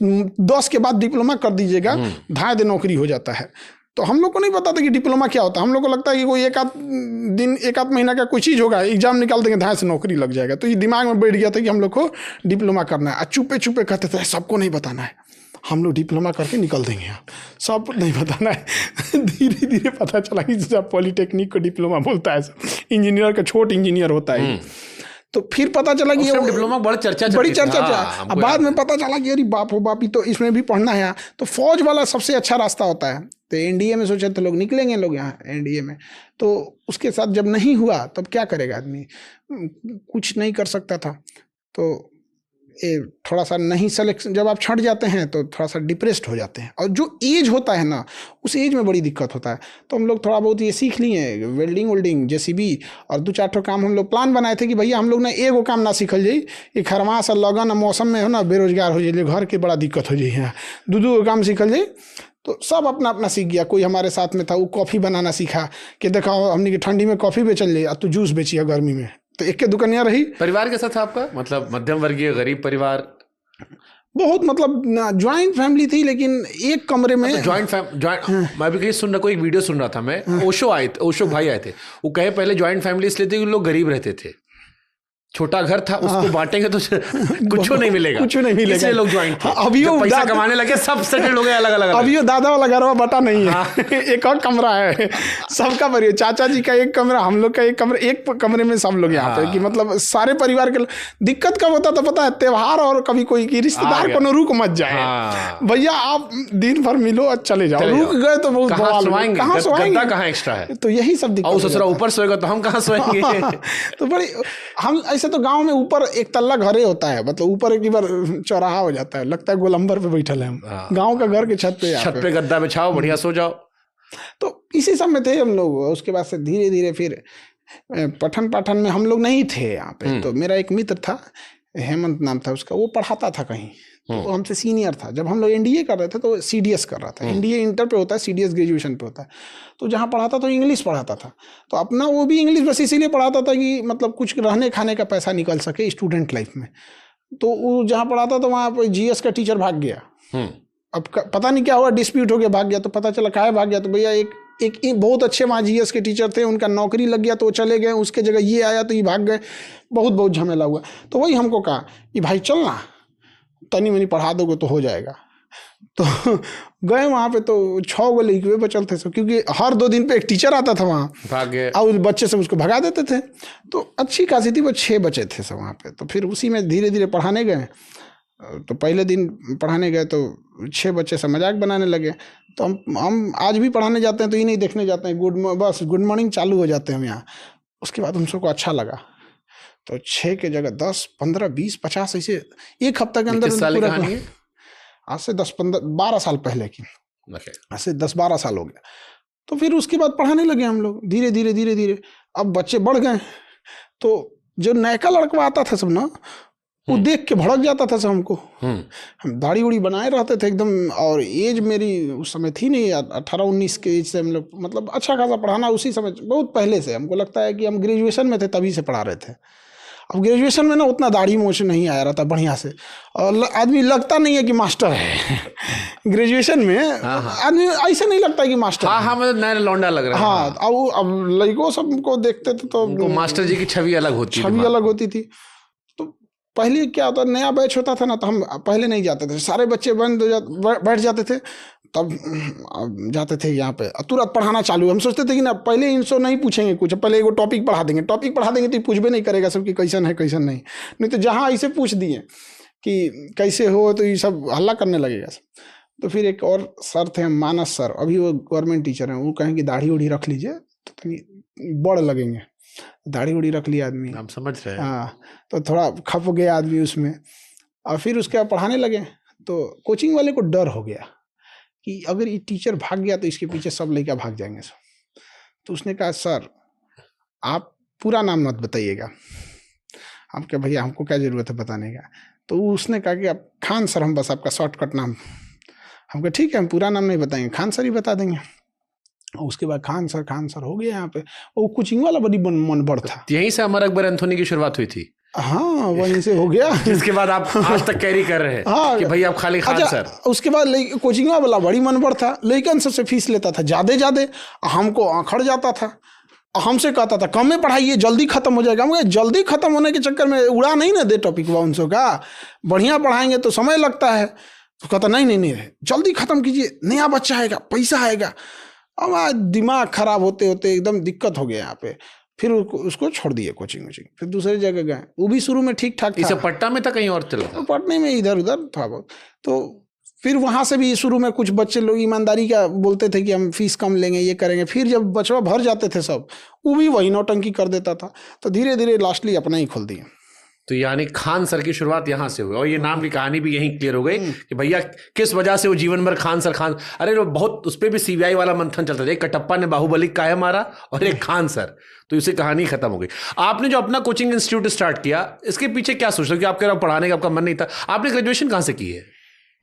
10 के बाद डिप्लोमा कर दीजिएगा, धाए दे नौकरी हो जाता है। तो हम लोग को नहीं पता था कि डिप्लोमा क्या होता है। हम लोग को लगता है कि कोई 1-8 महीना का कोई चीज़ होगा, एग्जाम निकाल देंगे, धाए से नौकरी लग जाएगा। तो ये दिमाग में बैठ गया था कि हम लोग को डिप्लोमा करना है। चुपे चुपे कहते थे सबको नहीं बताना है, हम लोग डिप्लोमा करके निकल देंगे, सब नहीं बताना है। धीरे धीरे पता चला कि जब पॉलिटेक्निक को डिप्लोमा बोलता है, इंजीनियर का छोट इंजीनियर होता है। तो फिर पता चला कि ये डिप्लोमा बड़ी चर्चा अब बाद में पता चला कि अरे बाप हो बाप, तो इसमें भी पढ़ना है। तो फौज वाला सबसे अच्छा रास्ता होता है। तो एनडीए में सोचे तो लोग निकलेंगे, लोग यहाँ एनडीए में। तो उसके साथ जब नहीं हुआ तब क्या करेगा आदमी, कुछ नहीं कर सकता था। तो थोड़ा सा नहीं सिलेक्शन, जब आप छट जाते हैं तो थोड़ा सा डिप्रेस्ड हो जाते हैं। और जो एज होता है ना, उस एज में बड़ी दिक्कत होता है। तो हम लोग थोड़ा बहुत ये सीख लिए, वेल्डिंग जेसीबी, और 2-4 काम हम लोग प्लान बनाए थे कि भैया हम लोग ना एगो काम ना सीखल जाई, ये खरमास लगन मौसम में हो ना बेरोजगार हो जाइए, घर के बड़ा दिक्कत हो जाइए, 2-2 काम सीखल जाई। तो सब अपना अपना सीख गया। कोई हमारे साथ में था, वो कॉफ़ी बनाना सीखा कि देखा हमने कि ठंडी में कॉफ़ी बेचल जाए, तो जूस बेचिए गर्मी में। तो एक के दुकानिया रही। परिवार के साथ आपका मतलब मध्यम वर्गीय गरीब परिवार? बहुत मतलब ज्वाइंट फैमिली थी, लेकिन एक कमरे में ज्वाइंट मैं भी कहीं सुन रहा, कोई एक वीडियो सुन रहा था मैं, ओशो भाई आए थे, वो कहे पहले ज्वाइंट फैमिली इसलिए थी कि लोग गरीब रहते थे, छोटा घर था, उसको बांटेंगे तो कुछ नहीं मिलेगा, इसलिए लोग ज्वाइंट थे। अभी वो पैसा कमाने लगे, सब सेटल हो गए अलग अलग। अभी वो दादा वाला घर बटा नहीं है, एक और कमरा है सबका परिवार। चाचा जी का एक कमरा, हम लोग का एक कमरा, एक कमरे में सब लोग यहाँ पे, कि मतलब सारे परिवार के। दिक्कत कब होता था पता है? त्योहार और कभी कोई की रिश्तेदार को रुक मत जाए, भैया आप दिन भर मिलो और चले जाओ, रुक गए तो बहुत कहाँ सोएंगे, कहाँ एक्स्ट्रा है। तो यही सब दिक्कत। ससुरा ऊपर सोएगा तो हम कहाँ सोएंगे। तो बड़ी हम ऐसे तो गांव में ऊपर एक तल्ला घरे होता है, मतलब ऊपर एक बार चौराहा हो जाता है, लगता है गोलंबर पे बैठल है हम। गांव का घर के छत पे गद्दा बिछाओ, बढ़िया सो जाओ। तो इसी सब में थे हम लोग। उसके बाद से धीरे धीरे फिर पठन पाठन में हम लोग नहीं थे यहाँ पे। तो मेरा एक मित्र था, हेमंत नाम था उसका, वो पढ़ाता था कहीं, तो हमसे सीनियर था। जब हम लोग एनडीए कर रहे थे तो सीडीएस कर रहा था। एनडीए इंटर पे होता है, सीडीएस ग्रेजुएशन पे होता है। तो जहाँ पढ़ाता तो इंग्लिश पढ़ाता था, तो अपना वो भी इंग्लिश बस इसीलिए पढ़ाता था कि मतलब कुछ रहने खाने का पैसा निकल सके स्टूडेंट लाइफ में। तो वो जहाँ पढ़ाता तो वहाँ पर जीएस का टीचर भाग गया। अब पता नहीं क्या हुआ, डिस्प्यूट हो गया, भाग गया। तो पता चला काहे भाग गया, तो भैया एक बहुत अच्छे वहाँ जीएस के टीचर थे, उनका नौकरी लग गया तो वो चले गए, उसके जगह ये आया तो ये भाग गए। बहुत झमेला हुआ। तो वही हमको कहा कि भाई चलना, तनी मनी पढ़ा दोगे तो हो जाएगा। तो गए वहाँ पे, तो 6 गो लड़के बचल थे सब, क्योंकि हर 2 दिन पे एक टीचर आता था वहाँ, भाग गए और बच्चे सब उसको भगा देते थे। तो अच्छी खासी थी, वो 6 बचे थे सब वहाँ पे। तो फिर उसी में धीरे धीरे पढ़ाने गए। तो पहले दिन पढ़ाने गए तो 6 बच्चे से मजाक बनाने लगे। तो हम आज भी पढ़ाने जाते हैं तो ये नहीं देखने जाते हैं, बस गुड मॉर्निंग चालू हो जाते हैं हम यहाँ। उसके बाद हम सबको अच्छा लगा, तो 6 के जगह 10, 15, 20, 50 ऐसे एक हफ्ता के अंदर। आज से 10-12 साल पहले की, आज से 10-12 साल हो गया। तो फिर उसके बाद पढ़ाने लगे हम लोग धीरे धीरे। अब बच्चे बढ़ गए, तो जो नयका लड़का आता था सब ना, वो देख के भड़क जाता था सब हमको। हम दाढ़ी उड़ी बनाए रहते थे एकदम, और एज मेरी उस समय थी नहीं, 18-19 के एज से हम लोग मतलब अच्छा खासा पढ़ाना उसी समय, बहुत पहले से। हमको लगता है कि हम ग्रेजुएशन में थे तभी से पढ़ा रहे थे। अब ग्रेजुएशन में ना उतना दाढ़ी मोछ नहीं आया रहता बढ़िया से, और आदमी लगता नहीं है कि मास्टर है। ग्रेजुएशन में आदमी ऐसा नहीं लगता कि मास्टर। हाँ, मतलब नया लौंडा लग रहा है। हाँ, अब लड़कों सबको देखते थे तो मास्टर जी की छवि अलग होती थी। तो पहले क्या होता, नया बैच होता था ना, तो हम पहले नहीं जाते थे, सारे बच्चे बैठ जाते थे, तब जाते थे यहाँ पे, तुरंत पढ़ाना चालू। हम सोचते थे कि ना पहले इनसे नहीं पूछेंगे कुछ, पहले एगो टॉपिक पढ़ा देंगे तो पूछ भी नहीं करेगा सबकी कैसन है कैसन नहीं तो जहाँ ऐसे पूछ दिए कि कैसे हो तो ये सब हल्ला करने लगेगा सब। तो फिर एक और सर थे मानस सर, अभी वो गवर्नमेंट टीचर हैं, वो कहें कि दाढ़ी उड़ी रख लीजिए तो बड़ लगेंगे। दाढ़ी उड़ी रख लिया आदमी, हम समझ रहे हैं। हाँ, तो थोड़ा खप गया आदमी उसमें, और फिर उसके बाद पढ़ाने लगे। तो कोचिंग वाले को डर हो गया कि अगर ये टीचर भाग गया तो इसके पीछे सब लड़का भाग जाएंगे सब। तो उसने कहा सर आप पूरा नाम मत बताइएगा। हम क्या भैया, हमको क्या ज़रूरत है बताने का। तो उसने कहा कि आप खान सर, हम बस आपका शॉर्टकट नाम। हम कहा ठीक है, हम पूरा नाम नहीं बताएंगे, खान सर ही बता देंगे। और उसके बाद खान सर हो गया यहाँ पे। वो कोचिंग वाला बड़ी मन बढ़ था। यहीं से अमर अकबर एंथोनी की शुरुआत हुई थी। हाँ, वहीं से हो गया। जिसके बाद आप आज तक कैरी कर रहे हैं। हाँ, कि भाई आप खाली खान सर। उसके बाद कोचिंग वाला बड़ी मन बढ़ था, लेकिन सबसे फीस लेता था ज्यादा, हमको आखड़ जाता था, हमसे कहता था कम में पढ़ाइए जल्दी खत्म हो जाएगा। हम जल्दी खत्म होने के चक्कर में उड़ा नहीं ना दे टॉपिक वाउंसों का, बढ़िया पढ़ाएंगे तो समय लगता है। तो कहता नहीं जल्दी खत्म कीजिए, नया बच्चा आएगा, पैसा आएगा। अब दिमाग खराब होते होते एकदम दिक्कत हो गया यहाँ पे। फिर उसको छोड़ दिए कोचिंग, फिर दूसरी जगह गए। वो भी शुरू में ठीक ठाक था। इसे पटना में था कहीं और चला था? पटने में इधर उधर था बहुत। तो फिर वहाँ से भी शुरू में कुछ बच्चे लोग ईमानदारी का बोलते थे कि हम फीस कम लेंगे, ये करेंगे। फिर जब बचवा भर जाते थे सब, वो भी वही नौटंकी कर देता था। तो धीरे धीरे लास्टली अपना ही खोल दिए। तो यानी खान सर की शुरुआत यहाँ से हुई, और ये नाम की कहानी भी यहीं क्लियर हो गई कि भैया किस वजह से वो जीवन भर खान सर। अरे वो बहुत, उस पर भी सीबीआई वाला मंथन चलता था। एक कटप्पा ने बाहुबली काहे मारा और एक खान सर, तो इसे कहानी खत्म हो गई। आपने जो अपना कोचिंग इंस्टीट्यूट स्टार्ट किया, इसके पीछे क्या सोच रहे हो? कि आपके पढ़ाने का आपका मन नहीं था? आपने ग्रेजुएशन कहाँ से की है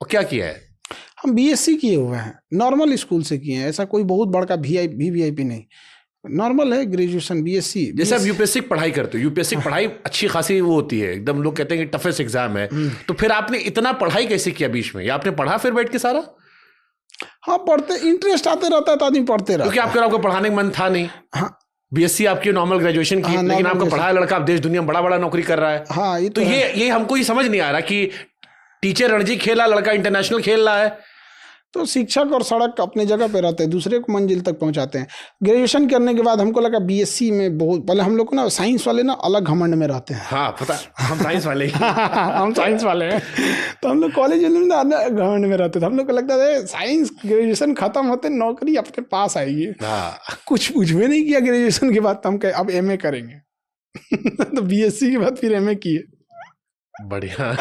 और क्या किया है? हम बीएससी किए हुए हैं, नॉर्मल स्कूल से किए हैं, ऐसा कोई बहुत बड़का वीआईपी नहीं, नॉर्मल है ग्रेजुएशन बीएससी। जैसे आप यूपीएससी पढ़ाई करते हो, यूपीएससी पढ़ाई अच्छी खासी वो होती है एकदम, लोग कहते हैं कि टफेस्ट एग्जाम है। तो फिर आपने इतना पढ़ाई कैसे किया बीच में? या आपने पढ़ा फिर बैठ के सारा? हाँ, पढ़ते, इंटरेस्ट आते रहता है तो आदमी पढ़ते रहता है। क्योंकि आपको पढ़ाने का मन था नहीं। हाँ, बीएससी आपकी नॉर्मल ग्रेजुएशन की, लेकिन आपका पढ़ा लड़का अब देश दुनिया में बड़ा बड़ा नौकरी कर रहा है। हाँ, तो ये हमको ये समझ नहीं आ रहा कि टीचर रणजी खेला, लड़का इंटरनेशनल खेल रहा है। तो शिक्षक और सड़क अपने जगह पे रहते हैं, दूसरे को मंजिल तक पहुंचाते हैं। ग्रेजुएशन करने के बाद हमको लगा बीएससी में बहुत, पहले हम लोग को ना साइंस वाले ना अलग घमंड में रहते हैं। हाँ, पता, हम साइंस वाले हम साइंस वाले हैं। तो हम लोग कॉलेज में ना घमंड में रहते थे। हम लोग को लगता था साइंस ग्रेजुएशन खत्म होते नौकरी अपने पास आएगी। कुछ पूछ भी नहीं किया ग्रेजुएशन के बाद। तो हम कहे अब एमए करेंगे। तो बीएससी के बाद फिर एमए किए। बढ़िया।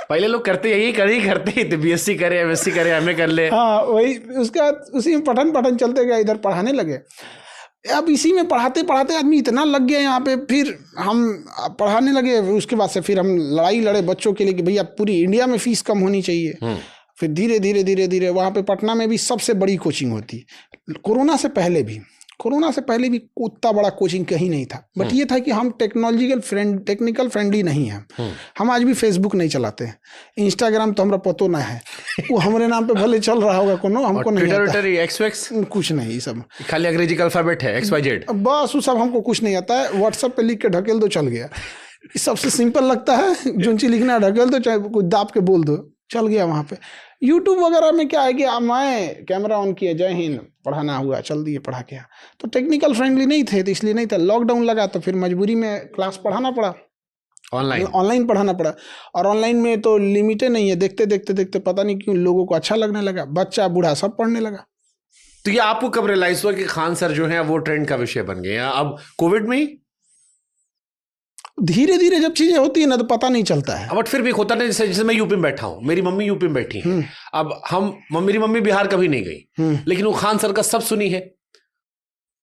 पहले लोग करते ही थे, बीएससी करे, एमएससी करे, एमए कर ले। हाँ, वही उसका उसी में पठन चलते गया, इधर पढ़ाने लगे। अब इसी में पढ़ाते पढ़ाते आदमी इतना लग गया यहाँ पे, फिर हम पढ़ाने लगे। उसके बाद से फिर हम लड़ाई लड़े बच्चों के लिए कि भैया पूरी इंडिया में फीस कम होनी चाहिए। फिर धीरे धीरे वहाँ पे पटना में भी सबसे बड़ी कोचिंग होती। कोरोना से पहले भी उतना बड़ा कोचिंग कहीं नहीं था। बट ये था कि हम टेक्निकल फ्रेंडली नहीं हैं। हम आज भी फेसबुक नहीं चलाते हैं, इंस्टाग्राम तो हमरा पतो ना है। वो हमारे नाम पे भले चल रहा होगा कोनो, हमको नहीं आता। कुछ नहीं, सब खाली अंग्रेजी का अल्फाबेट है, XYZ बस। वो सब हमको कुछ नहीं आता है। व्हाट्सएप पे लिख के ढकेल दो, चल गया। सबसे सिंपल लगता है, जो चीज लिखना है ढकेल दो, चाहे कुछ दाब के बोल दो, चल गया वहाँ पे। यूट्यूब वगैरह में क्या है कि मैं कैमरा ऑन किया, जय हिंद, पढ़ाना हुआ, चल दिए, पढ़ा के। तो टेक्निकल फ्रेंडली नहीं थे, तो इसलिए नहीं था। लॉकडाउन लगा तो फिर मजबूरी में क्लास पढ़ाना पड़ा, ऑनलाइन पढ़ाना पड़ा। और ऑनलाइन में तो लिमिटेड नहीं है, देखते पता नहीं क्यों लोगों को अच्छा लगने लगा, बच्चा बूढ़ा सब पढ़ने लगा। तो ये आपको कब रियलाइज हुआ कि खान सर जो है वो ट्रेंड का विषय बन गए? अब कोविड में ही धीरे धीरे जब चीजें होती है ना तो पता नहीं चलता है। बट फिर भी होता नहीं, जैसे मैं यूपी में बैठा हूँ, मेरी मम्मी यूपी में बैठी है। अब मेरी मम्मी बिहार कभी नहीं गई, लेकिन वो खान सर का सब सुनी है।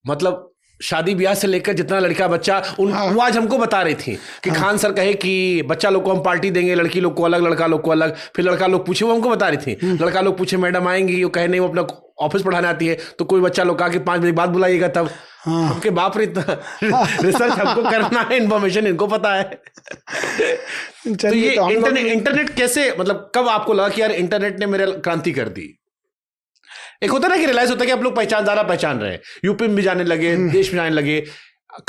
मतलब शादी ब्याह से लेकर जितना लड़का बच्चा, वो आज हमको बता रही थी कि खान सर कहे कि बच्चा लोग को हम पार्टी देंगे, लड़की लोग को अलग, लड़का लोग को अलग। फिर लड़का लोग पूछे, वो हमको बता रही थी, लड़का लोग पूछे मैडम आएंगी, वो कहे नहीं वो अपना ऑफिस पढ़ाने आती है। तो कोई बच्चा लोग कहा कि 5 बजे बाद बुलाइएगा तब। हाँ। आपके बाप रे इतना रिसर्च हमको करना है, इन्फॉर्मेशन इनको पता है। तो ये इंटरनेट कैसे, मतलब कब आपको लगा कि यार इंटरनेट ने मेरे क्रांति कर दी? एक होता है ना कि रियलाइज होता है कि आप लोग ज्यादा पहचान रहे हैं, यूपी में भी जाने लगे, देश में जाने लगे,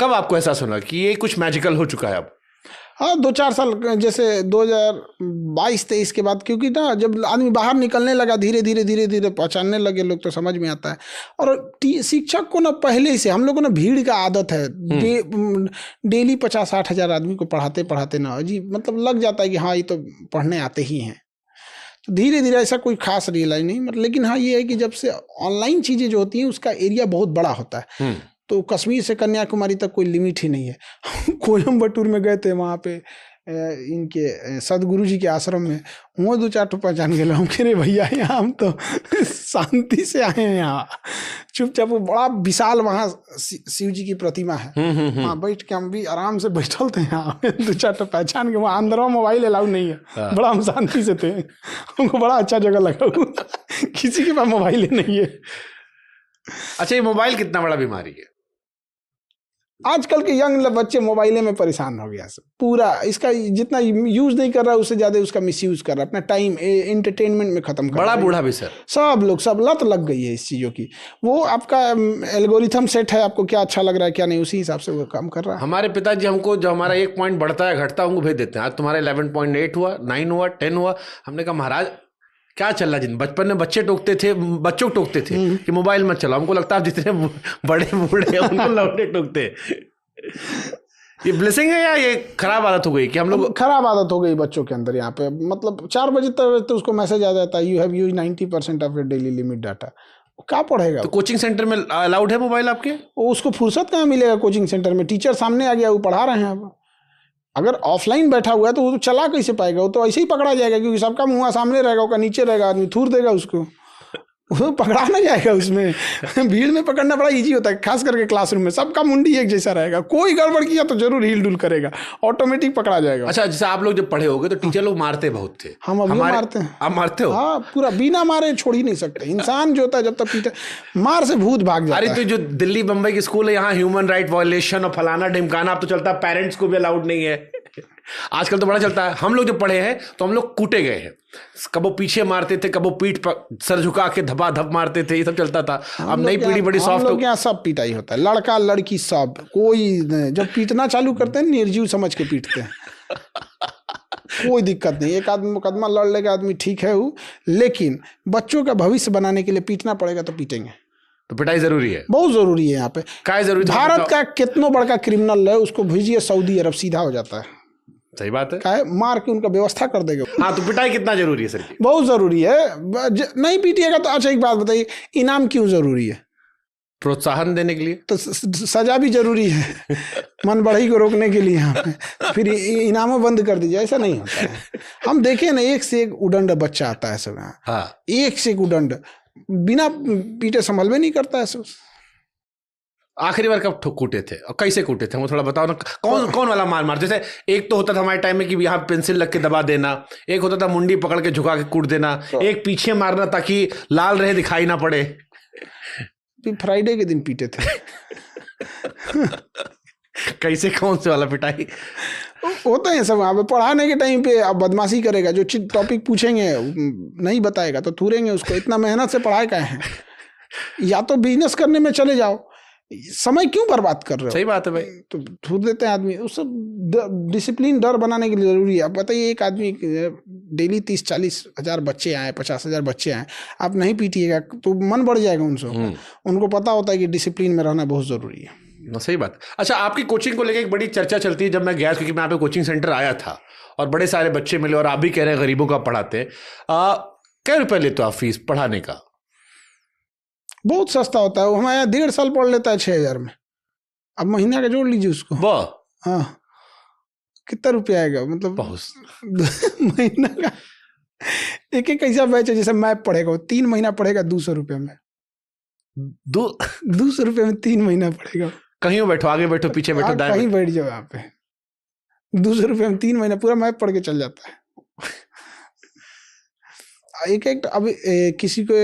कब आपको एहसास होना कि ये कुछ मैजिकल हो चुका है अब? हाँ 2-4 साल, जैसे 2022-23 के बाद, क्योंकि ना जब आदमी बाहर निकलने लगा धीरे धीरे पहचानने लगे लोग, तो समझ में आता है। और शिक्षक को ना पहले से हम लोग को ना भीड़ का आदत है, डेली 50-60 हज़ार आदमी को पढ़ाते पढ़ाते ना जी मतलब लग जाता है कि हाँ ये तो पढ़ने आते ही हैं। तो धीरे धीरे ऐसा कोई खास रियलाइज नहीं, मतलब लेकिन हाँ ये है कि जब से ऑनलाइन चीज़ें जो होती हैं उसका एरिया बहुत बड़ा होता है। तो कश्मीर से कन्याकुमारी तक कोई लिमिट ही नहीं है। कोयम्बटूर में गए थे, वहाँ पे इनके सदगुरु जी के आश्रम में, वो 2-4 ठो पहचान गए। हम कह रहे भैया यहाँ हम तो शांति से आए हैं, यहाँ चुपचाप। वो बड़ा विशाल वहाँ शिव जी की प्रतिमा है, वहाँ बैठ के हम भी आराम से बैठल थे। यहाँ 2-4 ठो पहचान के, वहाँ अंदर मोबाइल अलाउड नहीं है। बड़ा हम शांति से थे, हमको बड़ा अच्छा जगह लगा। किसी के पास मोबाइल नहीं है। अच्छा, ये मोबाइल कितना बड़ा बीमारी है? आजकल के यंग बच्चे मोबाइले में परेशान हो गया सब पूरा। इसका जितना यूज नहीं कर रहा है उससे ज्यादा उसका मिसयूज कर रहा है, अपना टाइम एंटरटेनमेंट में खत्म कर रहा है। बड़ा बूढ़ा भी सर, सब लोग, सब लत लग गई है इस चीजों की। वो आपका एल्गोरिथम सेट है, आपको क्या अच्छा लग रहा है क्या नहीं, उसी हिसाब से वो काम कर रहा है। हमारे पिताजी हमको जो हमारा 1 पॉइंट बढ़ता है घटता है, हमको भेज देते हैं, आज तुम्हारा 11.8 हुआ, 9 हुआ, 10 हुआ। हमने कहा महाराज क्या चल रहा है? बचपन में बच्चों टोकते थे कि मोबाइल मत चलाओ। हमको लगता है जितने बड़े बूढ़े हैं उनको लौटे टोकते। ये ब्लेसिंग है या ये खराब आदत हो गई कि हम लोग? खराब आदत हो गई बच्चों के अंदर। यहाँ पे मतलब 4 बजे तक तो उसको मैसेज आ जाता है, you have used 90% of your daily limit data. क्या पढ़ेगा? तो कोचिंग सेंटर में अलाउड है मोबाइल आपके? उसको फुर्सत कहाँ मिलेगा कोचिंग सेंटर में? टीचर सामने आ गया, वो पढ़ा रहे हैं। अब अगर ऑफलाइन बैठा हुआ है तो वो तो चला कैसे पाएगा? वो तो ऐसे ही पकड़ा जाएगा, क्योंकि सबका मुँह सामने रहेगा, उसका नीचे रहेगा, आदमी थूर देगा उसको, वो पकड़ा ना जाएगा उसमें। भीड़ में पकड़ना बड़ा इजी होता है, खास करके क्लासरूम में सबका मुंडी एक जैसा रहेगा, कोई गड़बड़ किया तो जरूर हिल डुल करेगा, ऑटोमेटिक पकड़ा जाएगा। अच्छा, जैसे आप लोग जब पढ़े होगे तो टीचर लोग मारते बहुत थे। हम अभी मारते हैं। आप मारते हो? हाँ, पूरा बिना मारे छोड़ ही नहीं सकते। इंसान जो होता है जब तक पीटे, मार से भूत भाग जाता है। अरे तो जो दिल्ली बम्बई के स्कूल है, यहाँ ह्यूमन राइट वायलेशन और फलाना ढिमकाना अब तो चलता है, पेरेंट्स को भी अलाउड नहीं है। आजकल तो बड़ा चलता है। हम लोग जब पढ़े हैं तो हम लोग कूटे गए हैं, कबो पीछे मारते थे, कबो पीठ पर सर झुका के धपा धप मारते थे, ये सब चलता था। अब नई पीढ़ी बड़ी सॉफ्ट हो गई। यहाँ सब पिटाई होता है, लड़का लड़की सब, कोई जब पीटना चालू करते हैं निर्जीव समझ के पीटते हैं। कोई दिक्कत नहीं, एक आदमी मुकदमा लड़ लेगा आदमी, ठीक है वो, लेकिन बच्चों का भविष्य बनाने के लिए पीटना पड़ेगा तो पीटेंगे। तो पिटाई जरूरी है, बहुत जरूरी है। यहाँ पे क्या जरूरी? भारत का कितना बड़का क्रिमिनल है उसको भेजिए सऊदी अरब, सीधा हो जाता है। सही बात है, क्या है, मार के उनका व्यवस्था कर देगा। हाँ, तो पिटाई कितना जरूरी है सर? बहुत जरूरी है। नहीं पीटिएगा तो अच्छा, एक बात बताइए, इनाम क्यों जरूरी है? प्रोत्साहन देने के लिए। तो सजा भी जरूरी है, मन बढ़ई को रोकने के लिए। यहाँ पे फिर इनामों बंद कर दीजिए, ऐसा नहीं होता है। हम देखें ना, एक से एक उदंड बच्चा आता है सब। हाँ, एक से एक उदंड, बिना पीटे संभल में नहीं करता है सब। आखिरी बार कब कूटे थे और कैसे कूटे थे, वो थोड़ा बताओ ना। कौन वाला मार? जैसे एक तो होता था हमारे टाइम में कि यहाँ पेंसिल लग के दबा देना, एक होता था मुंडी पकड़ के झुका के कूट देना, एक पीछे मारना ताकि लाल रहे, दिखाई ना पड़े। फ्राइडे के दिन पीटे थे। कैसे, कौन से वाला पिटाई? होता है सब वहाँ पे। पढ़ाने के टाइम पे अब बदमाशी करेगा, जो टॉपिक पूछेंगे नहीं बताएगा तो थूरेंगे उसको। इतना मेहनत से पढ़ाए का है, या तो बिजनेस करने में चले जाओ, समय क्यों बर्बाद कर रहे हो? सही बात है भाई। तो थूर देते हैं आदमी। उस सब डिसिप्लिन, डर बनाने के लिए जरूरी है। आप बताइए, एक आदमी डेली 30-40 हज़ार बच्चे आए, 50 हज़ार बच्चे आए, आप नहीं पीटिएगा तो मन बढ़ जाएगा उनसे। उनको पता होता है कि डिसिप्लिन में रहना बहुत जरूरी है। सही बात। अच्छा, आपकी कोचिंग को लेकर एक बड़ी चर्चा चलती है। जब मैं गया, क्योंकि मैं यहाँ पे कोचिंग सेंटर आया था और बड़े सारे बच्चे मिले, और आप भी कह रहे हैं गरीबों का पढ़ाते हैं। क्या रुपए लेते हो आप फीस पढ़ाने का? बहुत सस्ता होता है। हमारे यहाँ 1.5 साल पढ़ लेता है 6,000 में। अब महीना का जोड़ लीजिए उसको। हाँ, कितना रुपया आएगा? मतलब बहुत। महीना का एक ऐसा बैच है, जैसे मैप पढ़ेगा, 3 महीना पढ़ेगा 200 रुपये में। 200 रुपये में 3 महीना पढ़ेगा। कहीं बैठो, आगे बैठो, पीछे बैठो, कहीं बैठ जाओ, यहाँ पे 200 रुपये में 3 महीना पूरा मैप पढ़ के चल जाता है। एक अब किसी को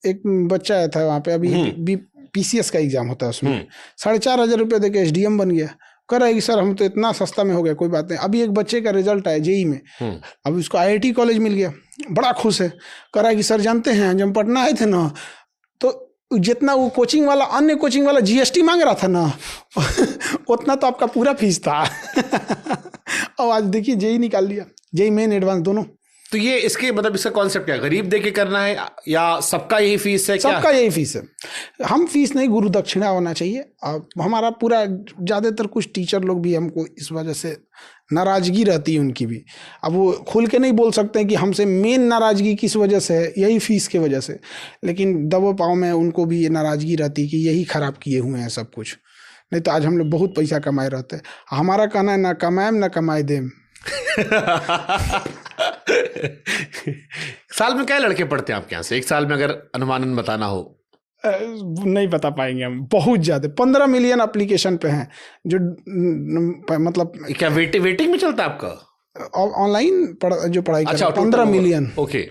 एक बच्चा आया था वहाँ पे, अभी PCS का एग्जाम होता है, उसमें 4,500 रुपये दे के SDM बन गया। कह रहा है कि सर हम तो इतना सस्ता में हो गया, कोई बात नहीं। अभी एक बच्चे का रिजल्ट आया JEE में, अब उसको IIT कॉलेज मिल गया, बड़ा खुश है। कह रहा है कि सर जानते हैं जब पटना आए थे ना, तो जितना वो कोचिंग वाला, अन्य कोचिंग वाला GST मांग रहा था ना उतना तो आपका पूरा फीस था। और आज देखिए JEE निकाल लिया, JEE मेन एडवांस दोनों। तो ये इसके मतलब इसका कॉन्सेप्ट क्या, गरीब दे के करना है या सबका यही फीस है? सबका यही फीस है। हम फीस नहीं, गुरु दक्षिणा होना चाहिए। अब हमारा पूरा ज़्यादातर कुछ टीचर लोग भी हमको इस वजह से नाराज़गी रहती है उनकी भी। अब वो खुल के नहीं बोल सकते हैं कि हमसे मेन नाराज़गी किस वजह से है, यही फीस के वजह से, लेकिन दबो पाँव में उनको भी ये नाराज़गी रहती है कि यही ख़राब किए हुए हैं सब कुछ। नहीं तो आज हम लोग बहुत पैसा कमाए रहते हैं। हमारा कहना है ना कमाएम ना कमाए देम। साल में क्या लड़के पढ़ते हैं आपके यहाँ से, एक साल में अगर अनुमानन बताना हो? नहीं बता पाएंगे हम, बहुत ज़्यादा। 15 मिलियन एप्लीकेशन पे हैं जो मतलब क्या वेटिंग में चलता है आपका? ऑनलाइन जो पढ़ाई अच्छा, 15 मिलियन। ओके।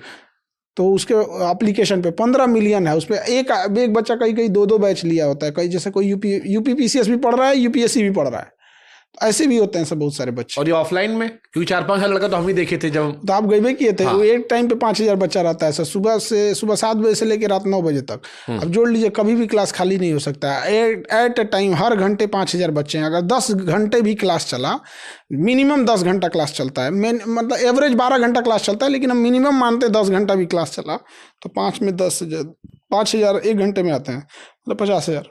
तो उसके एप्लीकेशन पे 15 मिलियन है। उसपे एक बच्चा कई 2 बैच लिया होता है। कई जैसे कोई यूपी PCS भी पढ़ रहा है, UPSC भी पढ़ रहा है, ऐसे भी होते हैं सब बहुत सारे बच्चे। और ये ऑफलाइन में, क्योंकि 4-5 साल लगा तो हम भी देखे थे जब, तो आप गए किए थे। वो एक टाइम पे 5,000 बच्चा रहता है सर, सुबह 7 बजे से लेकर रात 9 बजे तक। अब जोड़ लीजिए, कभी भी क्लास खाली नहीं हो सकता है। एट ए टाइम हर घंटे 5,000 बच्चे हैं। अगर 10 घंटे भी क्लास चला, मिनिमम 10 घंटा क्लास चलता है, मतलब एवरेज 12 घंटा क्लास चलता है, लेकिन हम मिनिमम मानते 10 घंटा भी क्लास चला तो 5 में 10,000, 5,000 एक घंटे में आते हैं, मतलब 50,000।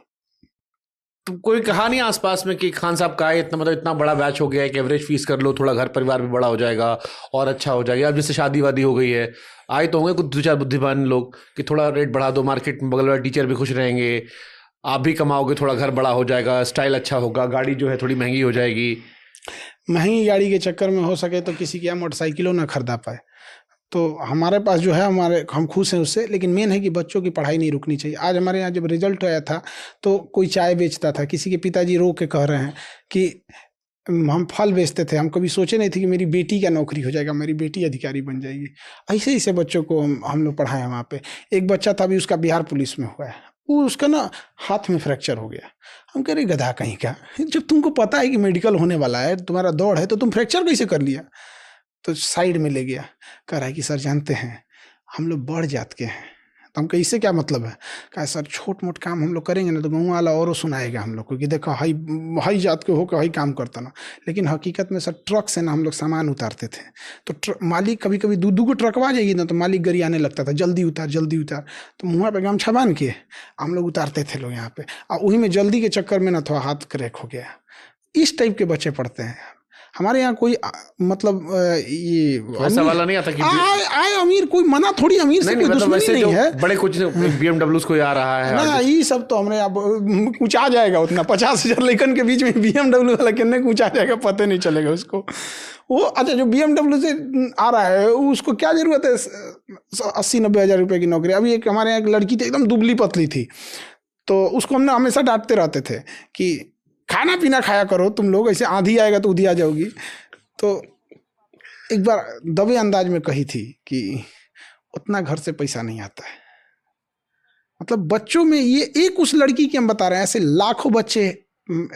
तो कोई कहा नहीं आसपास में कि खान साहब का है इतना, मतलब इतना बड़ा बैच हो गया है कि एवरेज फीस कर लो, थोड़ा घर परिवार भी बड़ा हो जाएगा और अच्छा हो जाएगा? अब जैसे शादी वादी हो गई है, आए तो होंगे कुछ 2-4 बुद्धिमान लोग कि थोड़ा रेट बढ़ा दो, मार्केट में बगल वाले टीचर भी खुश रहेंगे, आप भी कमाओगे, थोड़ा घर बड़ा हो जाएगा, स्टाइल अच्छा होगा, गाड़ी जो है थोड़ी महंगी हो जाएगी। महंगी गाड़ी के चक्कर में हो सके तो किसी की यहाँ मोटरसाइकिलों ना खरीदा पाए। तो हमारे पास जो है, हम खुश हैं उससे, लेकिन मेन है कि बच्चों की पढ़ाई नहीं रुकनी चाहिए। आज हमारे यहाँ जब रिजल्ट आया था तो कोई चाय बेचता था, किसी के पिताजी रो के कह रहे हैं कि हम फल बेचते थे, हम कभी सोचे नहीं थे कि मेरी बेटी का नौकरी हो जाएगा, मेरी बेटी अधिकारी बन जाएगी। ऐसे ऐसे बच्चों को हम लोग पढ़ाए वहाँ पे। एक बच्चा था, अभी उसका बिहार पुलिस में हुआ है, वो उसका ना हाथ में फ्रैक्चर हो गया। हम कह रहे गधा कहीं का, जब तुमको पता है कि मेडिकल होने वाला है, तुम्हारा दौड़ है, तो तुम फ्रैक्चर कैसे कर लिया? तो साइड में ले गया, कह रहा है कि सर जानते हैं हम लोग बढ़ जात के हैं। तो हम कहे इससे क्या मतलब है? कहा सर छोट मोट काम हम लोग करेंगे ना तो गाँव वाला और सुनाएगा हम लोग को कि देखो हाई जात के होकर हाई काम करता ना। लेकिन हकीकत में सर ट्रक से ना हम लोग सामान उतारते थे, तो मालिक कभी कभी 2 को ट्रकवा जाएगी ना, तो मालिक गरियाने लगता था, जल्दी उतार। तो मुँह पे गमछा बांध के हम लोग उतारते थे लोग यहाँ पे, और वही में जल्दी के चक्कर में ना थोड़ा हाथ क्रैक हो गया। इस टाइप के बच्चे पढ़ते हैं हमारे यहाँ। कोई मतलब ये वैसा वाला नहीं आता कि आए अमीर, कोई मना थोड़ी, अमीर से कोई दुश्मनी नहीं है। बड़े कुछ BMW कोई आ रहा है ना, ये सब तो हमने अब कुछ आ जाएगा उतना 50,000 लेकिन के बीच में BMW वाला कितने कुछ आ जाएगा पता नहीं चलेगा उसको। वो अच्छा जो BMW से आ रहा है उसको क्या जरूरत है 80-90 हज़ार रुपये की नौकरी? अभी एक हमारे यहाँ एक लड़की थी, एकदम दुबली पतली थी, तो उसको हमने हमेशा डांटते रहते थे कि खाना पीना खाया करो तुम लोग, ऐसे आंधी आएगा तो उधी आ जाओगी। तो एक बार दबे अंदाज में कही थी कि उतना घर से पैसा नहीं आता है। मतलब बच्चों में ये एक उस लड़की की हम बता रहे हैं, ऐसे लाखों बच्चे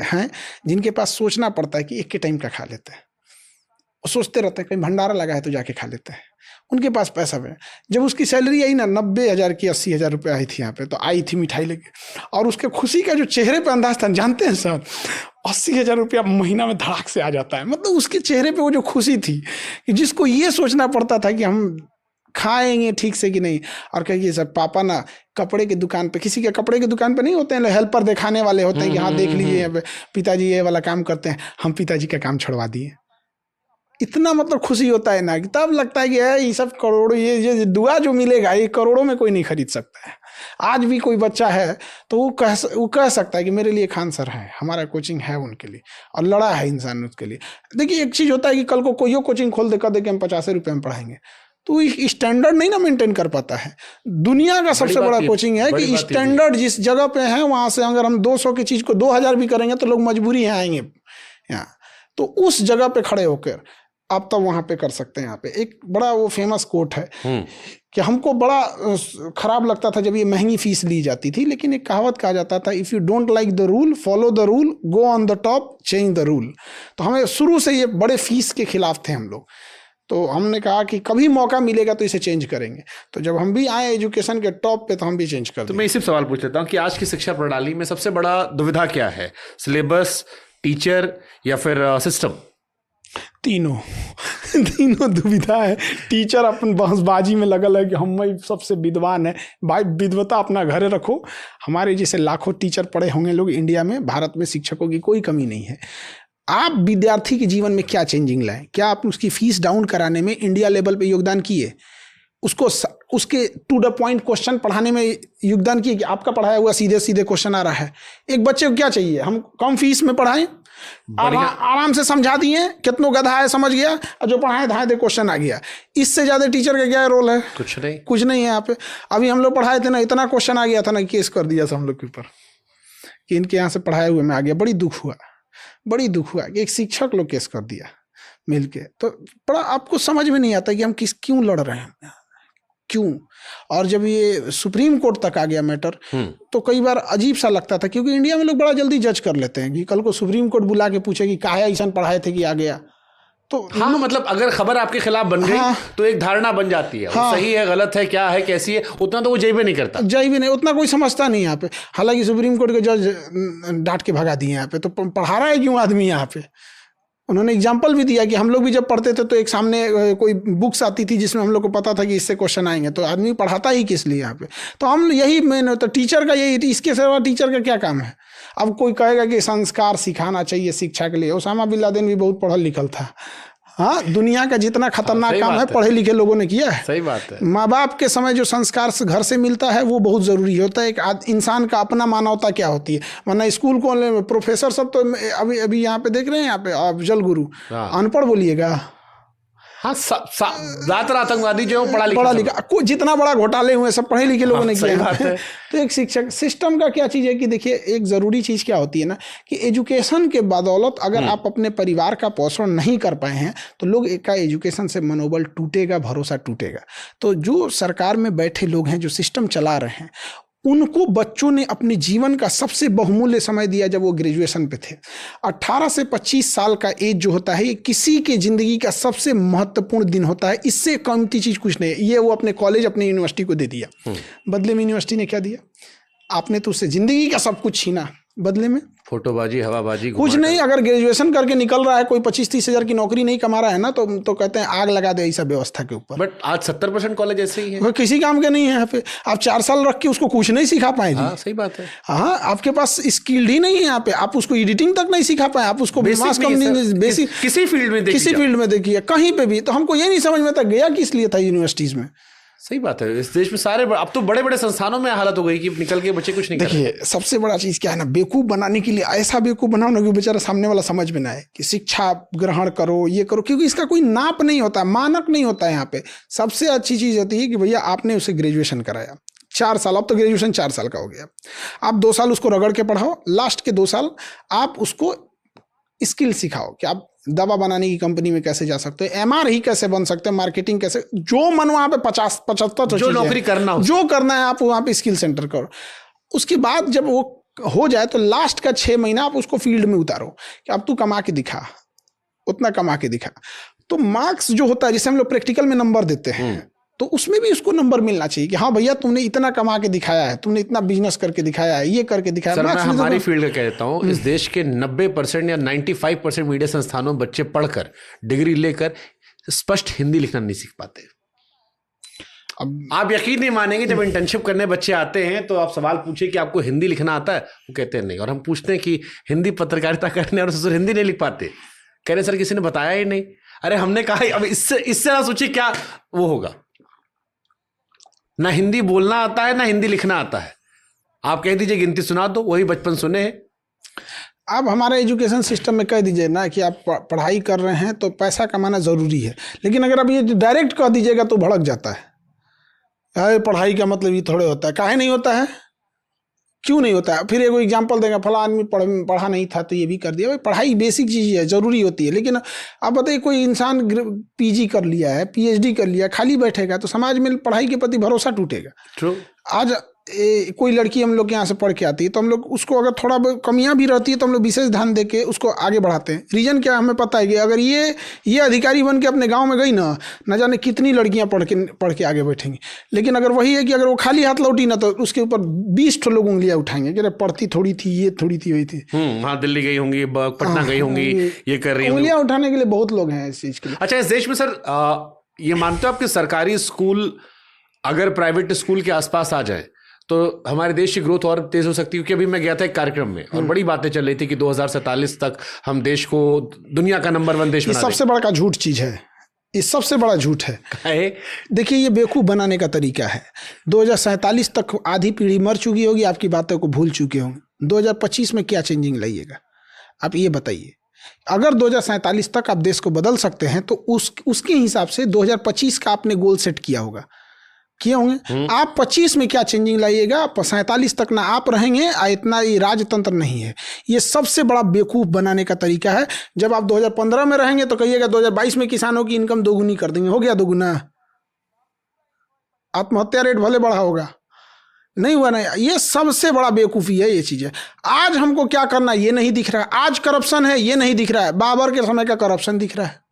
हैं जिनके पास सोचना पड़ता है कि एक के टाइम का खा लेते हैं। सोचते रहते हैं कहीं भंडारा लगा है तो जाके खा लेते हैं, उनके पास पैसा है। जब उसकी सैलरी आई ना 90,000 की 80,000 रुपये आई थी यहाँ पे, तो आई थी मिठाई लेके, और उसके खुशी का जो चेहरे पे अंदाज था, जानते हैं सर 80,000 रुपया महीना में धड़ाक से आ जाता है। मतलब उसके चेहरे पे वो जो खुशी थी कि जिसको ये सोचना पड़ता था कि हम खाएंगे ठीक से कि नहीं। और कहिए सर पापा ना कपड़े की दुकान पे, किसी के कपड़े की दुकान पे नहीं होते हैं हेल्पर दिखाने वाले होते हैं कि हाँ देख लीजिए पिताजी ये वाला काम करते हैं, हम पिताजी का काम छुड़वा दिए। इतना मतलब खुशी होता है ना कि तब लगता है कि ये सब करोड़ों, ये दुआ जो मिलेगा ये करोड़ों में कोई नहीं खरीद सकता है। आज भी कोई बच्चा है तो वो कह सकता है कि मेरे लिए खान सर है, हमारा कोचिंग है उनके लिए, और लड़ा है इंसान उसके लिए। देखिए एक चीज़ होता है कि कल को कोई कोचिंग खोल दे कर दे कि हम 50 रुपये में पढ़ाएंगे, तो स्टैंडर्ड नहीं ना मेंटेन कर पाता है। दुनिया का सबसे बड़ा कोचिंग है कि स्टैंडर्ड जिस जगह पे है वहाँ से अगर हम 200 की चीज़ को 2,000 भी करेंगे तो लोग मजबूरी है आएंगे यहाँ। तो उस जगह पे खड़े होकर आप तब वहां पे कर सकते हैं। यहाँ पे एक बड़ा वो फेमस कोट है कि हमको बड़ा खराब लगता था जब ये महंगी फीस ली जाती थी, लेकिन एक कहावत कहा जाता था, if you don't like the rule follow the rule, go on the top, change the rule. तो हमें शुरू से ये बड़े फीस के खिलाफ थे हम लोग, तो हमने कहा कि कभी मौका मिलेगा तो इसे चेंज करेंगे। तो जब हम भी आए एजुकेशन के टॉप पे तो हम भी चेंज कर तो मैं इसी सवाल पूछ लेता हूँ कि आज की शिक्षा प्रणाली में सबसे बड़ा दुविधा क्या है, सिलेबस, टीचर या फिर सिस्टम? तीनों दुविधा है। टीचर अपन बहसबाजी में लगल है कि हम सबसे विद्वान है। भाई विद्वता अपना घरे रखो। हमारे जैसे लाखों टीचर पढ़े होंगे लोग इंडिया में, भारत में शिक्षकों की कोई कमी नहीं है। आप विद्यार्थी के जीवन में क्या चेंजिंग लाए, क्या आप उसकी फीस डाउन कराने में इंडिया लेवल पे योगदान किए, उसके टू द पॉइंट क्वेश्चन पढ़ाने में योगदान किए कि आपका पढ़ाया हुआ सीधे सीधे क्वेश्चन आ रहा है। एक बच्चे को क्या चाहिए, हम कम फीस में पढ़ाएं, आराम से समझा दिए, कितनों गधा है समझ गया, और जो पढ़ाए धाए दे क्वेश्चन आ गया। इससे ज्यादा टीचर का क्या रोल है? कुछ नहीं है यहाँ पे। अभी हम लोग पढ़ाए थे ना, इतना क्वेश्चन आ गया था ना, केस कर दिया था हम लोग के ऊपर कि इनके यहाँ से पढ़ाए हुए में आ गया। बड़ी दुख हुआ कि एक शिक्षक लोग केस कर दिया मिलके। तो बड़ा आपको समझ में नहीं आता कि हम क्यों लड़ रहे हैं, क्यों। और जब ये सुप्रीम कोर्ट तक आ गया मैटर, तो कई बार अजीब सा लगता था, क्योंकि इंडिया में लोग बड़ा जल्दी जज कर लेते हैं कि कल को सुप्रीम कोर्ट बुला के पूछे कि काहे ऐसा पढ़ाए थे कि आ गया। तो हाँ, मतलब अगर खबर आपके खिलाफ बन गई तो एक धारणा बन जाती है, वो सही है गलत है क्या है कैसी है, उतना तो वो जय भी नहीं करता, उतना कोई समझता नहीं यहाँ पे। हालांकि सुप्रीम कोर्ट के जज डांट के भगा दिए यहाँ पे, तो पढ़ा रहा है क्यों आदमी यहाँ पे। उन्होंने एग्जाम्पल भी दिया कि हम लोग भी जब पढ़ते थे तो एक सामने कोई बुक्स आती थी जिसमें हम लोग को पता था कि इससे क्वेश्चन आएंगे, तो आदमी पढ़ाता ही किस लिए यहाँ पे। तो हम यही मेन होता, टीचर का यही, इसके सिवा टीचर का क्या काम है। अब कोई कहेगा कि संस्कार सिखाना चाहिए शिक्षा के लिए, ओसामा बिन लादेन भी बहुत पढ़ल लिखल था। हाँ, दुनिया का जितना खतरनाक काम है पढ़े लिखे लोगों ने किया है। सही बात है। माँ बाप के समय जो संस्कार घर से मिलता है वो बहुत जरूरी होता है। एक इंसान का अपना मानवता क्या होती है, वरना स्कूल को प्रोफेसर सब तो अभी यहाँ पे देख रहे हैं, यहाँ पे अफजल गुरु अनपढ़ बोलिएगा। हाँ, ज्यादातर आतंकवादी जो पढ़ा लिखा कुछ जितना बड़ा घोटाले हुए सब पढ़े लिखे लोगों ने किया है। तो एक शिक्षक सिस्टम का क्या चीज़ है कि देखिए, एक ज़रूरी चीज़ क्या होती है ना कि एजुकेशन के बदौलत अगर आप अपने परिवार का पोषण नहीं कर पाए हैं तो लोग का एजुकेशन से मनोबल टूटेगा, भरोसा टूटेगा। तो जो सरकार में बैठे लोग हैं, जो सिस्टम चला रहे हैं, उनको बच्चों ने अपने जीवन का सबसे बहुमूल्य समय दिया जब वो ग्रेजुएशन पे थे। 18 से 25 साल का एज जो होता है, ये किसी के ज़िंदगी का सबसे महत्वपूर्ण दिन होता है। इससे कीमती चीज़ कुछ नहीं है। ये वो अपने कॉलेज, अपनी यूनिवर्सिटी को दे दिया। बदले में यूनिवर्सिटी ने क्या दिया? आपने तो उससे ज़िंदगी का सब कुछ छीना। बदले में फोटोबाजी, हवाबाजी, कुछ नहीं। अगर ग्रेजुएशन करके निकल रहा है, कोई 25-30 हज़ार की नौकरी नहीं कमा रहा है ना, तो कहते हैं आग लगा दे ऐसा व्यवस्था के ऊपर। बट आज 70% कॉलेज ऐसे ही है, किसी काम के नहीं है यहाँ पे। आप 4 साल रख के उसको कुछ नहीं सिखा पाए जी। हाँ, सही बात है। हाँ, आपके पास स्किल्ड ही नहीं है यहाँ पे। आप उसको एडिटिंग तक नहीं सिखा पाए, आप उसको बेसिक किसी फील्ड में देखिए, कहीं पे भी। तो हमको ये नहीं समझ में आता गया किस लिए था यूनिवर्सिटीज में। सही बात है। इस देश में सारे अब तो बड़े बड़े संस्थानों में हालत हो गई कि निकल के बच्चे कुछ नहीं कर रहे। देखिए, सबसे बड़ा चीज़ क्या है ना, बेवकूफ़ बनाने के लिए ऐसा बेवकूफ़ बनाओ ना कि बेचारा सामने वाला समझ में ना आए कि शिक्षा ग्रहण करो, ये करो, क्योंकि इसका कोई नाप नहीं होता, मानक नहीं होता है यहाँ पे। सबसे अच्छी चीज़ होती है कि भैया आपने उसे ग्रेजुएशन कराया 4 साल, अब तो ग्रेजुएशन 4 साल का हो गया। आप 2 साल उसको रगड़ के पढ़ाओ, लास्ट के 2 साल आप उसको स्किल सिखाओ कि आप दवा बनाने की कंपनी में कैसे जा सकते हैं, MR ही कैसे बन सकते हैं, मार्केटिंग कैसे, जो मन वहाँ पे 50-75 जो नौकरी करना जो करना है आप वहाँ पे स्किल सेंटर करो। उसके बाद जब वो हो जाए तो लास्ट का 6 महीना आप उसको फील्ड में उतारो कि अब तू कमा के दिखा, उतना कमा के दिखा। तो मार्क्स जो होता है, जिसे हम लोग प्रैक्टिकल में नंबर देते हैं, तो उसमें भी उसको नंबर मिलना चाहिए कि हाँ भैया तुमने इतना कमा के दिखाया है, तुमने इतना बिजनेस करके दिखाया है, ये करके दिखाया। सर, मैं हमारी फील्ड का कह देता हूँ, इस देश के 90% या 95% मीडिया संस्थानों में बच्चे पढ़कर डिग्री लेकर स्पष्ट हिंदी लिखना नहीं सीख पाते। अब आप यकीन नहीं मानेंगे, जब इंटर्नशिप करने बच्चे आते हैं तो आप सवाल पूछे कि आपको हिंदी लिखना आता है, वो कहते हैं नहीं। और हम पूछते हैं कि हिंदी पत्रकारिता करने, और ससुर हिंदी नहीं लिख पाते। कह रहे सर किसी ने बताया ही नहीं। अरे हमने कहा अब इससे ना सोचिए क्या वो होगा। ना हिंदी बोलना आता है, ना हिंदी लिखना आता है। आप कह दीजिए गिनती सुना दो, वही बचपन सुने हैं। आप हमारे एजुकेशन सिस्टम में कह दीजिए ना कि आप पढ़ाई कर रहे हैं तो पैसा कमाना ज़रूरी है, लेकिन अगर आप ये डायरेक्ट कह दीजिएगा तो भड़क जाता है। पढ़ाई का मतलब ये थोड़े होता है। काहे नहीं होता है? क्यों नहीं होता है? फिर एक एग्जाम्पल देगा, फला आदमी पढ़ा नहीं था तो ये भी कर दिया। भाई पढ़ाई बेसिक चीज़ है, ज़रूरी होती है, लेकिन आप बताइए कोई इंसान पीजी कर लिया है, पीएचडी कर लिया, खाली बैठेगा तो समाज में पढ़ाई के प्रति भरोसा टूटेगा। ट्रू। आज कोई लड़की हम लोग के यहाँ से पढ़ के आती है तो हम लोग उसको, अगर थोड़ा कमियां भी रहती है तो हम लोग विशेष ध्यान दे के उसको आगे बढ़ाते हैं। रीजन क्या है हमें पता है कि अगर ये अधिकारी बन के अपने गांव में गई ना, न जाने कितनी लड़कियां पढ़ के आगे बैठेंगी। लेकिन अगर वही है कि अगर वो खाली हाथ लौटी ना तो उसके ऊपर 20 ठो लोग उंगलियां उठाएंगे कि पढ़ती थोड़ी थी, ये थोड़ी थी, वही थी। हाँ, दिल्ली गई होंगी, पटना गई होंगी, ये कर रही होंगी। उंगलियां उठाने के लिए बहुत लोग हैं इस चीज के लिए। अच्छा, इस देश में सर ये मानते हो आप कि सरकारी स्कूल अगर प्राइवेट स्कूल के आसपास आ जाए तो हमारे देश की ग्रोथ और तेज हो सकती है? क्योंकि अभी मैं गया था एक कार्यक्रम में और बड़ी बातें चल रही थी कि 2047 तक हम देश को दुनिया का नंबर 1 देश बना देंगे। सबसे बड़ा झूठ चीज है, ये सबसे बड़ा झूठ है। देखिए ये बेवकूफ़ बनाने का तरीका है। 2047 तक आधी पीढ़ी मर चुकी होगी, आपकी बातों को भूल चुके होंगे। 2025 में क्या चेंजिंग लाइएगा आप ये बताइए। अगर 2047 तक आप देश को बदल सकते हैं तो उसके हिसाब से 2025 का आपने गोल सेट किया होगा, किए होंगे। आप 25 में क्या चेंजिंग लाइएगा? 47 तक ना आप रहेंगे, इतना ये राजतंत्र नहीं है। ये सबसे बड़ा बेवकूफ़ बनाने का तरीका है। जब आप 2015 में रहेंगे तो कहिएगा 2022 में किसानों की इनकम दोगुनी कर देंगे। हो गया दोगुना? आत्महत्या रेट भले बढ़ा होगा, नहीं हुआ ना। ये सबसे बड़ा बेवकूफ़ी है ये चीज़ है। आज हमको क्या करना ये नहीं दिख रहा है। आज करप्शन है ये नहीं दिख रहा है। बाबर के समय का करप्शन दिख रहा है।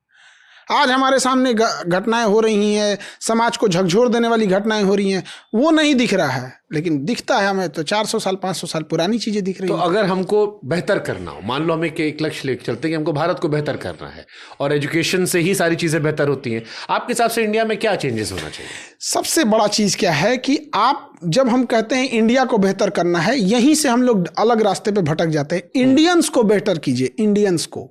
आज हमारे सामने घटनाएं हो रही हैं, समाज को झकझोर देने वाली घटनाएं हो रही हैं, वो नहीं दिख रहा है। लेकिन दिखता है हमें तो 400 साल 500 साल पुरानी चीज़ें दिख रही हैं। तो अगर हमको बेहतर करना हो, मान लो हमें एक लक्ष्य लेकर चलते हैं कि हमको भारत को बेहतर करना है और एजुकेशन से ही सारी चीज़ें बेहतर होती हैं, आपके हिसाब से इंडिया में क्या चेंजेस होना चाहिए? सबसे बड़ा चीज़ क्या है कि आप जब हम कहते हैं इंडिया को बेहतर करना है, यहीं से हम लोग अलग रास्ते पे भटक जाते हैं। इंडियंस को बेहतर कीजिए, इंडियंस को।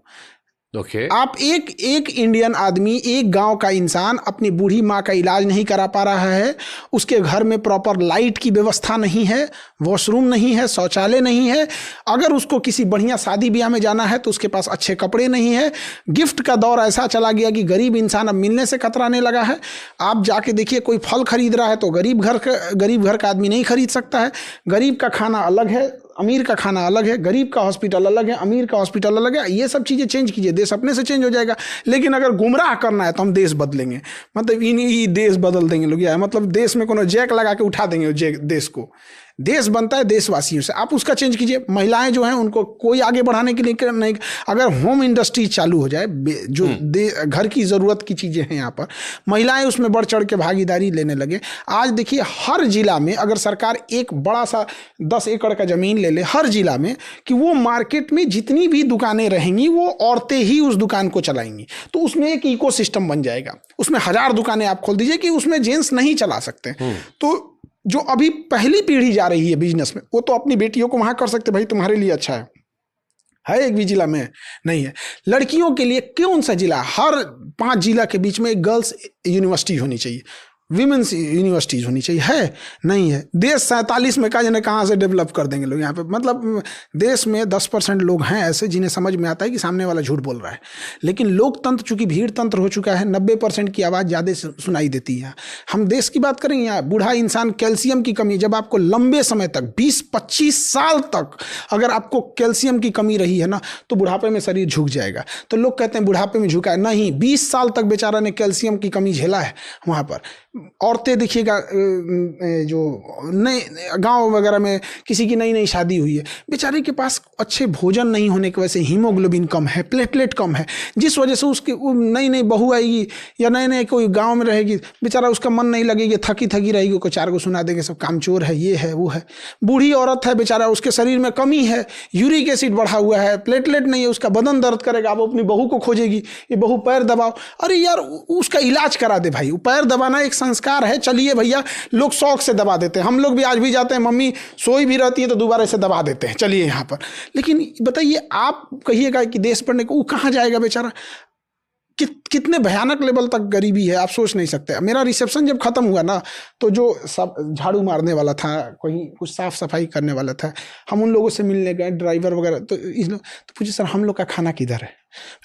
आप एक इंडियन आदमी, एक गांव का इंसान अपनी बूढ़ी माँ का इलाज नहीं करा पा रहा है, उसके घर में प्रॉपर लाइट की व्यवस्था नहीं है, वॉशरूम नहीं है, शौचालय नहीं है, अगर उसको किसी बढ़िया शादी ब्याह में जाना है तो उसके पास अच्छे कपड़े नहीं है। गिफ्ट का दौर ऐसा चला गया कि गरीब इंसान अब मिलने से कतराने लगा है। आप जाके देखिए, कोई फल खरीद रहा है तो गरीब घर का आदमी नहीं खरीद सकता है। गरीब का खाना अलग है, अमीर का खाना अलग है। गरीब का हॉस्पिटल अलग है, अमीर का हॉस्पिटल अलग है। ये सब चीज़ें चेंज कीजिए, देश अपने से चेंज हो जाएगा। लेकिन अगर गुमराह करना है तो हम देश बदलेंगे, मतलब इन्हीं देश बदल देंगे लोग। या मतलब देश में कोनो जैक लगा के उठा देंगे देश को। देश बनता है देशवासियों से, आप उसका चेंज कीजिए। महिलाएं जो हैं उनको कोई आगे बढ़ाने के लिए नहीं, अगर होम इंडस्ट्री चालू हो जाए, जो घर की ज़रूरत की चीज़ें हैं यहाँ पर, महिलाएं उसमें बढ़ चढ़ के भागीदारी लेने लगे। आज देखिए हर जिला में अगर सरकार एक बड़ा सा 10 एकड़ का ज़मीन ले ले हर जिला में, कि वो मार्केट में जितनी भी दुकानें रहेंगी वो औरतें ही उस दुकान को चलाएंगी, तो उसमें एक इकोसिस्टम बन जाएगा। उसमें 1000 दुकानें आप खोल दीजिए कि उसमें जेंट्स नहीं चला सकते। तो जो अभी पहली पीढ़ी जा रही है बिजनेस में, वो तो अपनी बेटियों को वहां कर सकते, भाई तुम्हारे लिए अच्छा है एक भी जिला में नहीं है। लड़कियों के लिए कौन सा जिला? हर 5 जिला के बीच में एक गर्ल्स यूनिवर्सिटी होनी चाहिए, विमेंस यूनिवर्सिटीज़ होनी चाहिए, है नहीं है। देश 47 में कहाँ से डेवलप कर देंगे लोग यहाँ पे। मतलब देश में 10% लोग हैं ऐसे जिन्हें समझ में आता है कि सामने वाला झूठ बोल रहा है। लेकिन लोकतंत्र चूंकि भीड़ तंत्र हो चुका है, 90% की आवाज़ ज़्यादा सुनाई देती है। हम देश की बात करें, यहाँ बूढ़ा इंसान, कैल्शियम की कमी, जब आपको लंबे समय तक 20-25 साल तक अगर आपको कैल्शियम की कमी रही है ना, तो बुढ़ापे में शरीर झुक जाएगा। तो लोग कहते हैं बुढ़ापे में झुका है, नहीं, 20 साल तक बेचारा ने कैल्शियम की कमी झेला है वहाँ पर। औरतें देखिएगा, जो नए गांव वगैरह में किसी की नई शादी हुई है, बेचारे के पास अच्छे भोजन नहीं होने की वजह से हीमोग्लोबिन कम है, प्लेटलेट कम है, जिस वजह से उसकी नई बहू आएगी या नए कोई गांव में रहेगी, बेचारा उसका मन नहीं लगेगी, थकी रहेगी, को 4 को सुना देंगे सब कामचोर है, ये है वो है। बूढ़ी औरत है, बेचारा उसके शरीर में कमी है, यूरिक एसिड बढ़ा हुआ है, प्लेटलेट नहीं है, उसका बदन दर्द करेगा, वो अपनी बहू को खोजेगी, ये बहू पैर दबाओ। अरे यार उसका इलाज करा दे भाई। पैर दबाना एक संस्कार है, चलिए भैया, लोग शौक से दबा देते हैं। हम लोग भी आज भी जाते हैं, मम्मी सोई भी रहती है तो दोबारा से दबा देते हैं, चलिए यहाँ पर। लेकिन बताइए, आप कहिएगा कि देश पढ़ने को, वो कहाँ जाएगा बेचारा? कितने भयानक लेवल तक गरीबी है, आप सोच नहीं सकते। मेरा रिसेप्शन जब खत्म हुआ ना, तो जो सब झाड़ू मारने वाला था, कहीं कुछ साफ सफाई करने वाला था, हम उन लोगों से मिलने गए, ड्राइवर वगैरह, तो पूछे सर हम लोग का खाना किधर है?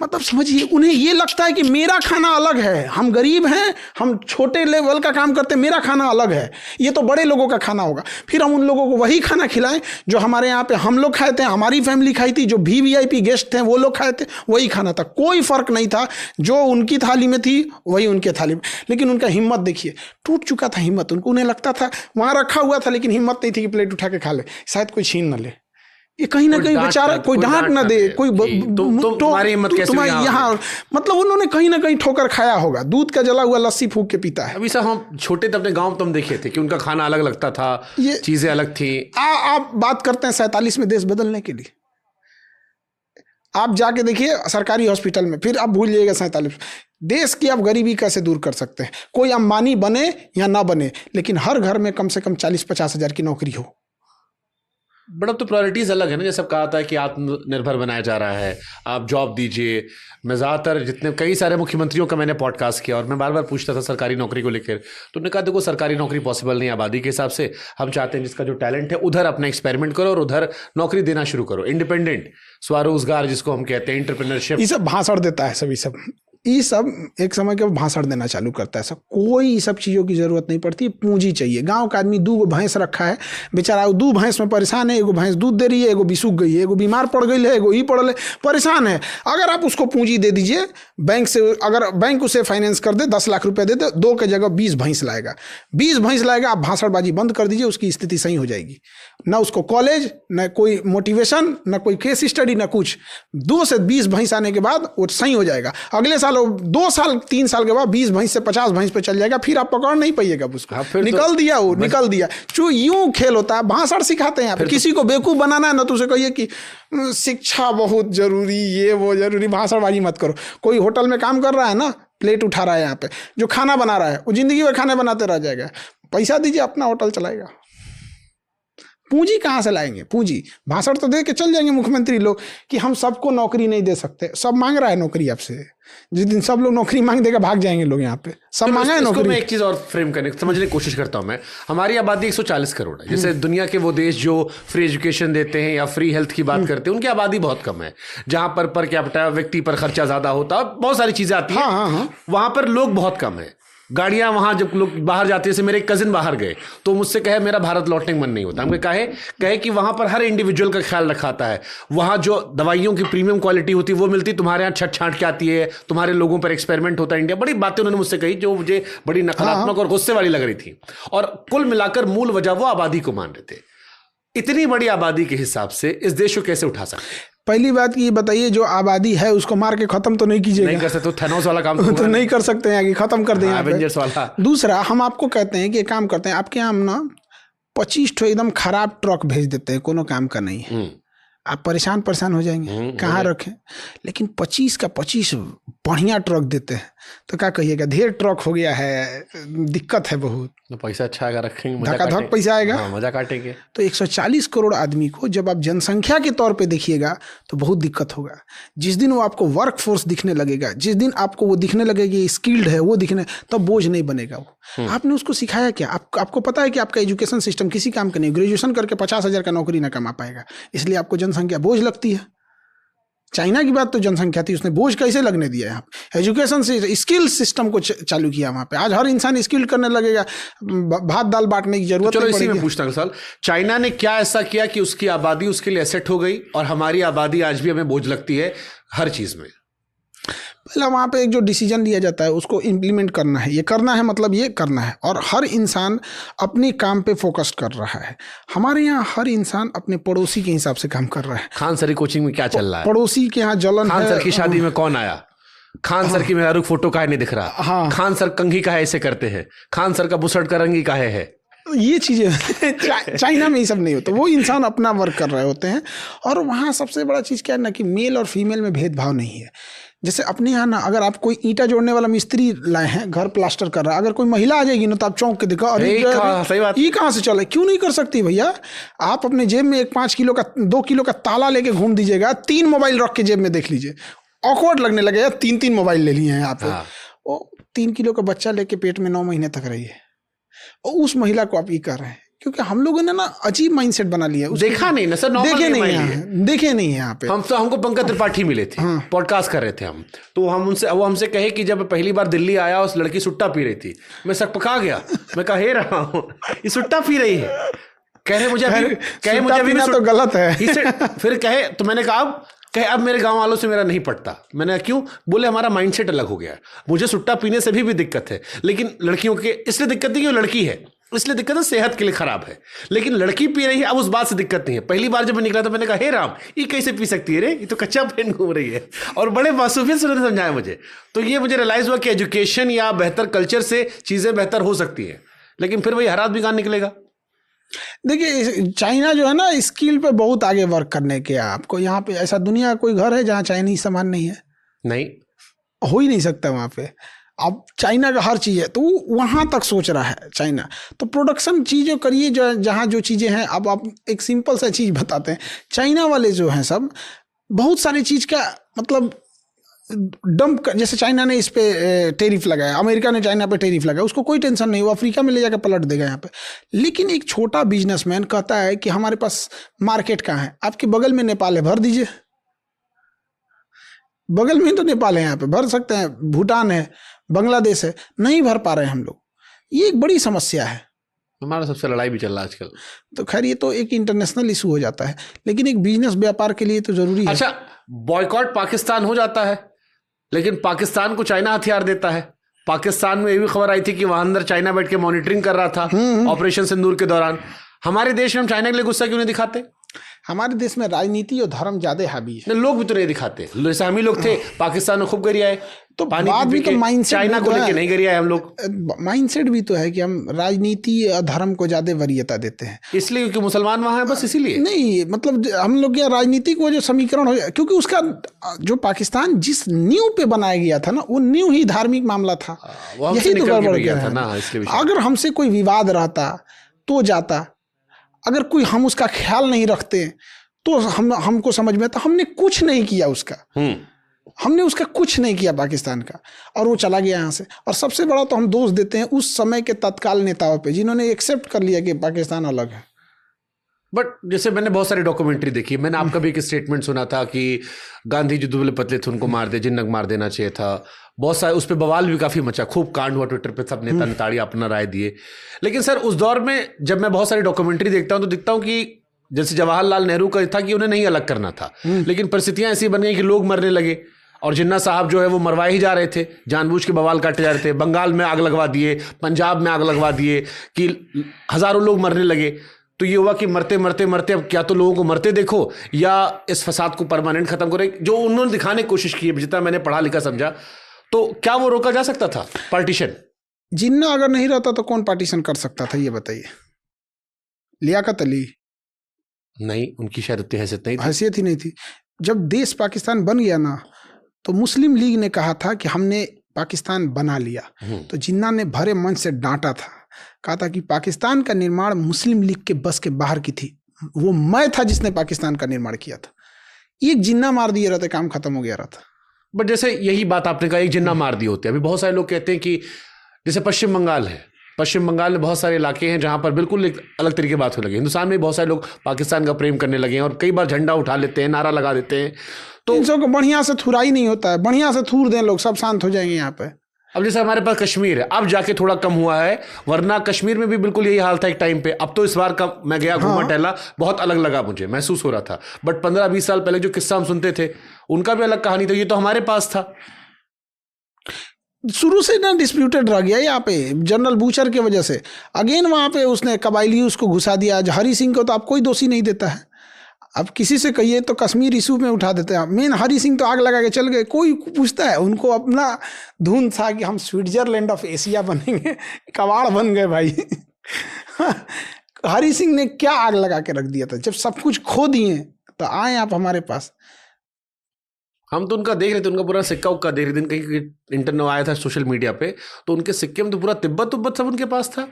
मतलब समझिए, उन्हें ये लगता है कि मेरा खाना अलग है, हम गरीब हैं, हम छोटे लेवल का काम करते हैं, मेरा खाना अलग है, ये तो बड़े लोगों का खाना होगा। फिर हम उन लोगों को वही खाना खिलाएं जो हमारे यहाँ पे हम लोग खाए थे, हमारी फैमिली खाई थी, जो VIP गेस्ट थे वो लोग खाए थे, वही खाना था, कोई फर्क नहीं था। जो उनकी थाली में थी वही उनके थाली में। लेकिन उनका हिम्मत देखिए, टूट चुका था हिम्मत। उन्हें लगता था वहाँ रखा हुआ था, लेकिन हिम्मत नहीं थी कि प्लेट उठा के खा ले, शायद कोई छीन न ले। ये कहीं ना कहीं बेचारा कोई डांट ना दे, कोई तुम्हारी हिम्मत कैसे यहाँ, मतलब उन्होंने कहीं ना कहीं ठोकर खाया होगा। दूध का जला हुआ लस्सी फूंक के पीता है। अभी साहब हम छोटे थे अपने गांव में, तुम देखे थे कि उनका खाना अलग लगता था, ये चीजें अलग थी। आप बात करते हैं 47 में देश बदलने के लिए, आप जाके देखिए सरकारी हॉस्पिटल में, फिर आप भूल जाइएगा 47। देश की आप गरीबी कैसे दूर कर सकते हैं? कोई अंबानी बने या ना बने, लेकिन हर घर में कम से कम 40-50 हजार की नौकरी हो। बट अब तो प्रायोरिटीज अलग है ना, जैसे कहा था कि आत्मनिर्भर बनाया जा रहा है, आप जॉब दीजिए। मैं ज़्यादातर जितने कई सारे मुख्यमंत्रियों का मैंने पॉडकास्ट किया और मैं बार बार पूछता था सरकारी नौकरी को लेकर, तो उन्होंने कहा देखो सरकारी नौकरी पॉसिबल नहीं आबादी के हिसाब से, हम चाहते हैं जिसका जो टैलेंट है उधर अपना एक्सपेरिमेंट करो और उधर नौकरी देना शुरू करो। इंडिपेंडेंट स्वरोजगार जिसको हम कहते हैं, एंटरप्रेन्योरशिप, ये सब भाषण देता है सभी सब, ये सब एक समय के भाषण देना चालू करता है। सब कोई सब चीज़ों की ज़रूरत नहीं पड़ती, पूंजी चाहिए। गांव का आदमी 2 भैंस रखा है, बेचारा 2 भैंस में परेशान है। एगो भैंस दूध दे रही है, एगो बिसुक गई है, एगो बीमार पड़ गई है, एगो ही पड़ल है, परेशान है। अगर आप उसको पूंजी दे दीजिए बैंक से, अगर बैंक उसे फाइनेंस कर दे, 10 लाख रुपये दे दे, 2 के जगह 20 भैंस लाएगा, 20 भैंस लाएगा। आप भाषणबाजी बंद कर दीजिए, उसकी स्थिति सही हो जाएगी। ना उसको कॉलेज, ना कोई मोटिवेशन, ना कोई केस स्टडी, ना कुछ। 2 से 20 भैंस आने के बाद वो सही हो जाएगा। अगले साल 2 साल 3 साल के बाद 20 भैंस से 50 भैंस पे चल जाएगा। फिर आप पकड़ नहीं पाइएगा उसको। निकल दिया वो, निकल दिया। जो यूं खेल होता है, भाषण सिखाते हैं। आप किसी को बेवकूफ बनाना है ना, तो उसे कहिए कि शिक्षा बहुत जरूरी, ये वो जरूरी, भाषणबाजी मत करो। कोई होटल में काम कर रहा है ना, प्लेट उठा रहा है यहाँ पे, जो खाना बना रहा है वो जिंदगी भर खाने बनाते रह जाएगा। पैसा दीजिए, अपना होटल चलाएगा। पूंजी कहाँ से लाएंगे? पूंजी भाषण तो दे के चल जाएंगे मुख्यमंत्री लोग कि हम सबको नौकरी नहीं दे सकते। सब मांग रहा है नौकरी आपसे। जिस दिन सब लोग नौकरी मांग देगा, भाग जाएंगे लोग यहाँ पे। सब मांगा है नौकरी। मैं एक चीज और फ्रेम करने समझने की कोशिश करता हूँ मैं। हमारी आबादी 140 करोड़ है। जैसे दुनिया के वो देश जो फ्री एजुकेशन देते हैं या फ्री हेल्थ की बात करते हैं, उनकी आबादी बहुत कम है। जहां पर कैपिटा व्यक्ति पर खर्चा ज्यादा होता है, बहुत सारी चीजें आती है, वहां पर लोग बहुत कम है। गाड़ियां, वहां जब लोग बाहर जाते हैं, जैसे मेरे एक कजिन बाहर गए तो मुझसे कहे मेरा भारत लौटने का मन नहीं होता। हमको कहे कि वहां पर हर इंडिविजुअल का ख्याल रखा आता है। वहां जो दवाइयों की प्रीमियम क्वालिटी होती है वो मिलती, तुम्हारे यहाँ छट छांट के आती है, तुम्हारे लोगों पर एक्सपेरिमेंट होता है। इंडिया, बड़ी बातें उन्होंने मुझसे कही जो मुझे बड़ी नकारात्मक और गुस्से वाली लग रही थी। और कुल मिलाकर मूल वजह वो आबादी को मान रहे थे। इतनी बड़ी आबादी के हिसाब से इस देश को कैसे उठा सकते? पहली बात ये बताइए, जो आबादी है उसको मार के खत्म तो नहीं कीजिएगा। नहीं कर सकते, थैनोस वाला काम तो नहीं कर सकते हैं कि खत्म कर दें एवेंजर्स वाला। दूसरा, हम आपको कहते हैं कि एक काम करते हैं, आपके यहाँ ना 25 ठो एकदम खराब ट्रक भेज देते हैं, कोनो काम का नहीं है। आप परेशान हो जाएंगे, कहाँ रखें। लेकिन 25 का 25 बढ़िया ट्रक देते हैं, तो क्या कहिएगा, ढेर ट्रक हो गया है, दिक्कत है बहुत। तो पैसा अच्छा आएगा, रखेंगे, धक पैसा आएगा, मजा काटेंगे। तो 140 करोड़ आदमी को जब आप जनसंख्या के तौर पे देखिएगा तो बहुत दिक्कत होगा। जिस दिन वो आपको वर्क फोर्स दिखने लगेगा, जिस दिन आपको वो दिखने लगेगा कि स्किल्ड है, वो दिखने, तब बोझ नहीं बनेगा वो। आपने उसको सिखाया क्या? आपको पता है कि आपका एजुकेशन सिस्टम किसी काम का नहीं। ग्रेजुएशन करके 50,000 का नौकरी ना कमा पाएगा, इसलिए आपको जनसंख्या बोझ लगती है। चाइना की बात तो जनसंख्या थी, उसने बोझ कैसे लगने दिया? यहाँ एजुकेशन से स्किल सिस्टम को चालू किया वहाँ पे। आज हर इंसान स्किल करने लगेगा, भात दाल बांटने की जरूरत नहीं पड़ेगी। इसी में पूछता हूँ सर, चाइना ने क्या ऐसा किया कि उसकी आबादी उसके लिए एसेट हो गई और हमारी आबादी आज भी हमें बोझ लगती है हर चीज में? पहला वहाँ पे एक जो डिसीजन लिया जाता है उसको इम्प्लीमेंट करना है। ये करना है मतलब ये करना है, और हर इंसान अपने काम पे फोकस कर रहा है। हमारे यहाँ हर इंसान अपने पड़ोसी के हिसाब से काम कर रहा है। खान सर की कोचिंग में क्या चल रहा है? पड़ोसी के यहाँ जलन खान सर की शादी में कौन आया? खान सर की मेहरारू फोटो काहे नहीं दिख रहा? खान सर कंघी काहे ऐसे करते हैं? खान सर का बुसट का रंगी काहे है? ये चीज़ें चाइना में ये सब नहीं होता। वो इंसान अपना वर्क कर रहे होते हैं। और वहाँ सबसे बड़ा चीज़ क्या है ना, कि मेल और फीमेल में भेदभाव नहीं है। जैसे अपने यहाँ ना, अगर आप कोई ईंटा जोड़ने वाला मिस्त्री लाए हैं, घर प्लास्टर कर रहा है, अगर कोई महिला आ जाएगी ना, तो आप चौंक के देखो, अरे ये कहाँ से चला? क्यों नहीं कर सकती भैया? आप अपने जेब में एक 5 किलो का 2 किलो का ताला लेके घूम दीजिएगा, 3 मोबाइल रख के जेब में देख लीजिए, ऑकवर्ड लगने लगेगा। 3 मोबाइल ले लिए हैं आप। वो 3 किलो का बच्चा लेके पेट में 9 महीने तक रही है, और उस महिला को आप ये कर रहे हैं क्योंकि हम लोगों ने ना अजीब माइंडसेट बना लिया। देखा नहीं ना सर, देखे नहीं है यहाँ पे। हमको पंकज त्रिपाठी मिले थे, पॉडकास्ट कर रहे थे हम, तो वो हमसे कहे कि जब पहली बार दिल्ली आया उस लड़की सुट्टा पी रही थी, मैं सकपका गया, मैं कह हे रहा हूँ ये सुट्टा पी रही है, कहे मुझे अभी तो गलत है। फिर कहे तो मैंने कहा अब मेरे गांव वालों से मेरा नहीं पड़ता। मैंने क्यों? बोले हमारा माइंडसेट अलग हो गया, मुझे सुट्टा पीने से भी दिक्कत है, लेकिन लड़कियों के इसलिए दिक्कत नहीं कि वो लड़की है, इसलिए दिक्कत है सेहत के लिए खराब है, लेकिन लड़की पी रही है अब उस बात से दिक्कत नहीं है। पहली बार जब मैं निकला तो मैंने कहा हे राम, ये कैसे पी सकती है रे, ये तो कच्चा पेन घूम रही है, और बड़े मासूमियत से उन्होंने समझाया मुझे। तो ये मुझे रियलाइज हुआ कि एजुकेशन या बेहतर कल्चर से चीजें बेहतर हो सकती है, लेकिन फिर वही हरात भी कहाँ निकलेगा। देखिए चाइना जो है ना स्किल पे बहुत आगे वर्क करने के, आपको यहाँ पे ऐसा दुनिया कोई घर है जहाँ चाइनीज सामान नहीं है? नहीं, हो ही नहीं सकता वहाँ पे। अब चाइना का हर चीज़ है, तो वहाँ तक सोच रहा है चाइना। तो प्रोडक्शन चीज़ें करिए जो जहाँ जो चीज़ें हैं। अब आप एक सिंपल सा चीज़ बताते हैं, चाइना वाले जो हैं सब बहुत सारी चीज़ का मतलब डंप, जैसे चाइना ने इस पे टेरिफ लगाया, अमेरिका ने चाइना पे टेरिफ लगाया, उसको कोई टेंशन नहीं, वो अफ्रीका में ले जाकर पलट देगा यहाँ पे। लेकिन एक छोटा बिजनेसमैन कहता है कि हमारे पास मार्केट कहाँ है, आपके बगल में नेपाल है, भर दीजिए। बगल में तो नेपाल है, यहाँ पे भर सकते हैं, भूटान है, बांग्लादेश है, नहीं भर पा रहे हैं हम लोग। ये एक बड़ी समस्या है, हमारा सबसे लड़ाई भी चल रहा है आजकल। तो खैर ये तो एक इंटरनेशनल इशू हो जाता है, लेकिन एक बिजनेस व्यापार के लिए तो जरूरी है। अच्छा, बॉयकॉट पाकिस्तान हो जाता है, लेकिन पाकिस्तान को चाइना हथियार देता है। पाकिस्तान में ये भी खबर आई थी कि वहां अंदर चाइना बैठ के मॉनिटरिंग कर रहा था ऑपरेशन सिंदूर के दौरान। हमारे देश में हम चाइना के लिए गुस्सा क्यों नहीं दिखाते? हमारे देश में राजनीति और धर्म ज्यादा हावी है। लोग भी तो नहीं दिखाते, जैसे हम ही लोग थे पाकिस्तान में खूब गरियाए, तो बात भी तो माइंडसेट, चाइना को लेके नहीं गरियाए हम लोग। माइंडसेट भी तो है कि हम राजनीति और धर्म को ज्यादा वरीयता देते हैं, इसलिए क्योंकि मुसलमान वहां है, बस इसीलिए नहीं। मतलब हम लोग क्या राजनीति को जो समीकरण हो, क्योंकि उसका जो पाकिस्तान जिस नींव पे बनाया गया था ना, वो नींव ही धार्मिक मामला था, यही तो गड़बड़ गया था ना। अगर हमसे कोई विवाद रहता तो जाता, अगर कोई हम उसका ख्याल नहीं रखते तो हमको समझ में आता हमने कुछ नहीं किया उसका, हमने उसका कुछ नहीं किया पाकिस्तान का, और वो चला गया यहाँ से। और सबसे बड़ा तो हम दोष देते हैं उस समय के तत्काल नेताओं पे, जिन्होंने एक्सेप्ट कर लिया कि पाकिस्तान अलग है। बट जैसे मैंने बहुत सारी डॉक्यूमेंट्री देखी, मैंने आपका भी एक स्टेटमेंट सुना था कि गांधी जी दुबले पतले थे, उनको मार दे, जिन्नक मार देना चाहिए था। बहुत सारे उस पर बवाल भी काफी मचा, खूब कांड हुआ ट्विटर पे, सब नेता नेताड़ी अपना राय दिए। लेकिन सर उस दौर में जब मैं बहुत सारी डॉक्यूमेंट्री देखता हूँ तो दिखता हूँ कि जैसे जवाहरलाल नेहरू का था कि उन्हें नहीं अलग करना था, लेकिन परिस्थितियां ऐसी बन गई कि लोग मरने लगे, और जिन्ना साहब जो है वो मरवाए ही जा रहे थे, जानबूझ के बवाल काटे जा रहे थे। बंगाल में आग लगवा दिए, पंजाब में आग लगवा दिए, कि हजारों लोग मरने लगे। तो ये हुआ कि मरते मरते मरते अब क्या तो लोगों को मरते देखो, या इस फसाद को परमानेंट खत्म करें, जो उन्होंने दिखाने की कोशिश की है, जितना मैंने पढ़ा लिखा समझा। तो क्या वो रोका जा सकता था पार्टीशन? जिन्ना अगर नहीं रहता तो कौन पार्टीशन कर सकता था, ये बताइए? लियाकत अली नहीं, उनकी शायद उतनी हैसियत ही नहीं थी। जब देश पाकिस्तान बन गया ना, तो मुस्लिम लीग ने कहा था कि हमने पाकिस्तान बना लिया, तो जिन्ना ने भरे मन से डांटा था, कहा था कि पाकिस्तान का निर्माण मुस्लिम लीग के बस के बाहर की थी, वो मैं था जिसने पाकिस्तान का निर्माण किया था। एक जिन्ना मार दिया रहता, काम खत्म हो गया रहता। बट जैसे यही बात आपने कहा, एक जिन्ना मार दिए होते। अभी बहुत सारे लोग कहते हैं कि जैसे पश्चिम बंगाल है, पश्चिम बंगाल में बहुत सारे इलाके हैं जहां पर बिल्कुल एक अलग तरीके की बात होने लगी। हिंदुस्तान में बहुत सारे लोग पाकिस्तान का प्रेम करने लगे हैं और कई बार झंडा उठा लेते हैं, नारा लगा देते हैं। तो इन सबको बढ़िया से थुराई नहीं होता है, बढ़िया से थूर दें लोग, सब शांत हो जाएंगे यहाँ पे। अब जैसे हमारे पास कश्मीर है, अब जाके थोड़ा कम हुआ है, वरना कश्मीर में भी बिल्कुल यही हाल था एक टाइम पे। अब तो इस बार का मैं गया, घूमा टहला, बहुत अलग लगा, मुझे महसूस हो रहा था। बट 15-20 साल पहले जो किस्सा हम सुनते थे उनका भी अलग कहानी था, ये तो हमारे पास था। शुरू से ना डिस्प्यूटेड रह गया यहाँ पे जनरल बूचर की वजह से। अगेन वहाँ पे उसने कबायली उसको घुसा दिया। आज हरी सिंह को तो आप कोई दोषी नहीं देता है, अब किसी से कहिए तो कश्मीर इशू में उठा देते हैं। मेन हरी सिंह तो आग लगा के चल गए, कोई पूछता है? उनको अपना धुन था कि हम स्विट्जरलैंड ऑफ एशिया बनेंगे, कबाड़ बन गए भाई। हरी सिंह ने क्या आग लगा के रख दिया था? जब सब कुछ खो दिए तो आए आप हमारे पास। हम तो उनका देख रहे थे, उनका पूरा सिक्का उक्का देख रहे थे, कहीं इंटरनेट आया था सोशल मीडिया पे, तो उनके सिक्के में तो पूरा तिब्बत सब उनके पास था।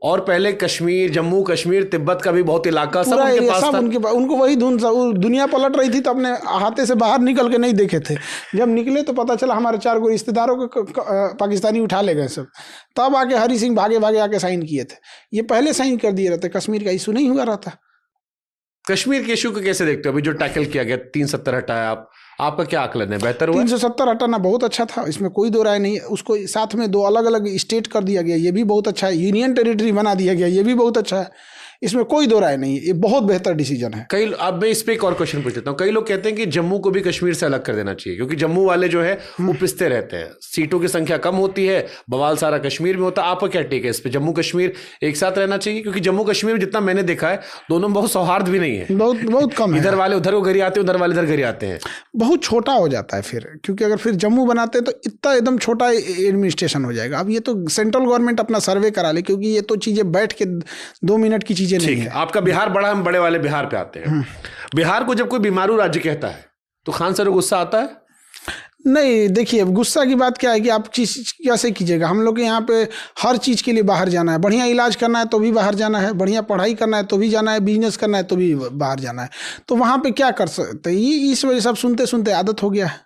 और पहले कश्मीर, जम्मू कश्मीर, तिब्बत का भी बहुत इलाका सब उनके पास था। उनको वही धुन, दुनिया पलट रही थी तो अपने हाथे से बाहर निकल के नहीं देखे थे। जब निकले तो पता चला हमारे 4 रिश्तेदारों को पाकिस्तानी उठा ले गए सब। तब आके हरि सिंह भागे भागे आके साइन किए थे। ये पहले साइन कर दिए रहते, कश्मीर का इशू नहीं हुआ रहता। कश्मीर के इशू को कैसे देखते हो? अभी जो टैकल किया गया 370 हटाया, आपका क्या आकलन है? बेहतर हुआ? 370 हटाना बहुत अच्छा था, इसमें कोई दो राय नहीं है। उसको साथ में 2 अलग अलग स्टेट कर दिया गया, ये भी बहुत अच्छा है। यूनियन टेरिटरी बना दिया गया, ये भी बहुत अच्छा है। इसमें कोई दो राय नहीं है, ये बहुत बेहतर डिसीजन है। अब मैं इस पे एक और क्वेश्चन पूछ लेता हूँ। कई लोग कहते हैं कि जम्मू को भी कश्मीर से अलग कर देना चाहिए, क्योंकि जम्मू वाले जो है वो पिसते रहते हैं, सीटों की संख्या कम होती है, बवाल सारा कश्मीर में होता है। आपका क्या टेक है इस पे? जम्मू कश्मीर एक साथ रहना चाहिए? क्योंकि जम्मू कश्मीर जितना मैंने देखा है, दोनों में बहुत सौहार्द भी नहीं है, बहुत कम है। इधर वाले उधर को गरी आते हैं, उधर वाले इधर गरी आते हैं, बहुत छोटा हो जाता है फिर। क्योंकि अगर फिर जम्मू बनाते तो इतना एकदम छोटा एडमिनिस्ट्रेशन हो जाएगा। अब ये तो सेंट्रल गवर्नमेंट अपना सर्वे करा ले, क्योंकि ये तो चीजें बैठ के 2 मिनट की चीजें नहीं है। आपका बिहार बड़ा, हम बड़े वाले बिहार पे आते हैं। बिहार को जब कोई बीमारू राज्य कहता है तो खान सर को गुस्सा आता है? नहीं, देखिए गुस्सा की बात क्या है कि आप चीज कैसे कीजिएगा। हम लोग के यहाँ पे हर चीज के लिए बाहर जाना है। बढ़िया इलाज करना है तो भी बाहर जाना है, बढ़िया पढ़ाई करना है तो भी जाना है, बिजनेस करना है तो भी बाहर जाना है। तो वहां पे क्या कर सकते हैं? ये इस वजह से सब सुनते सुनते आदत हो गया है।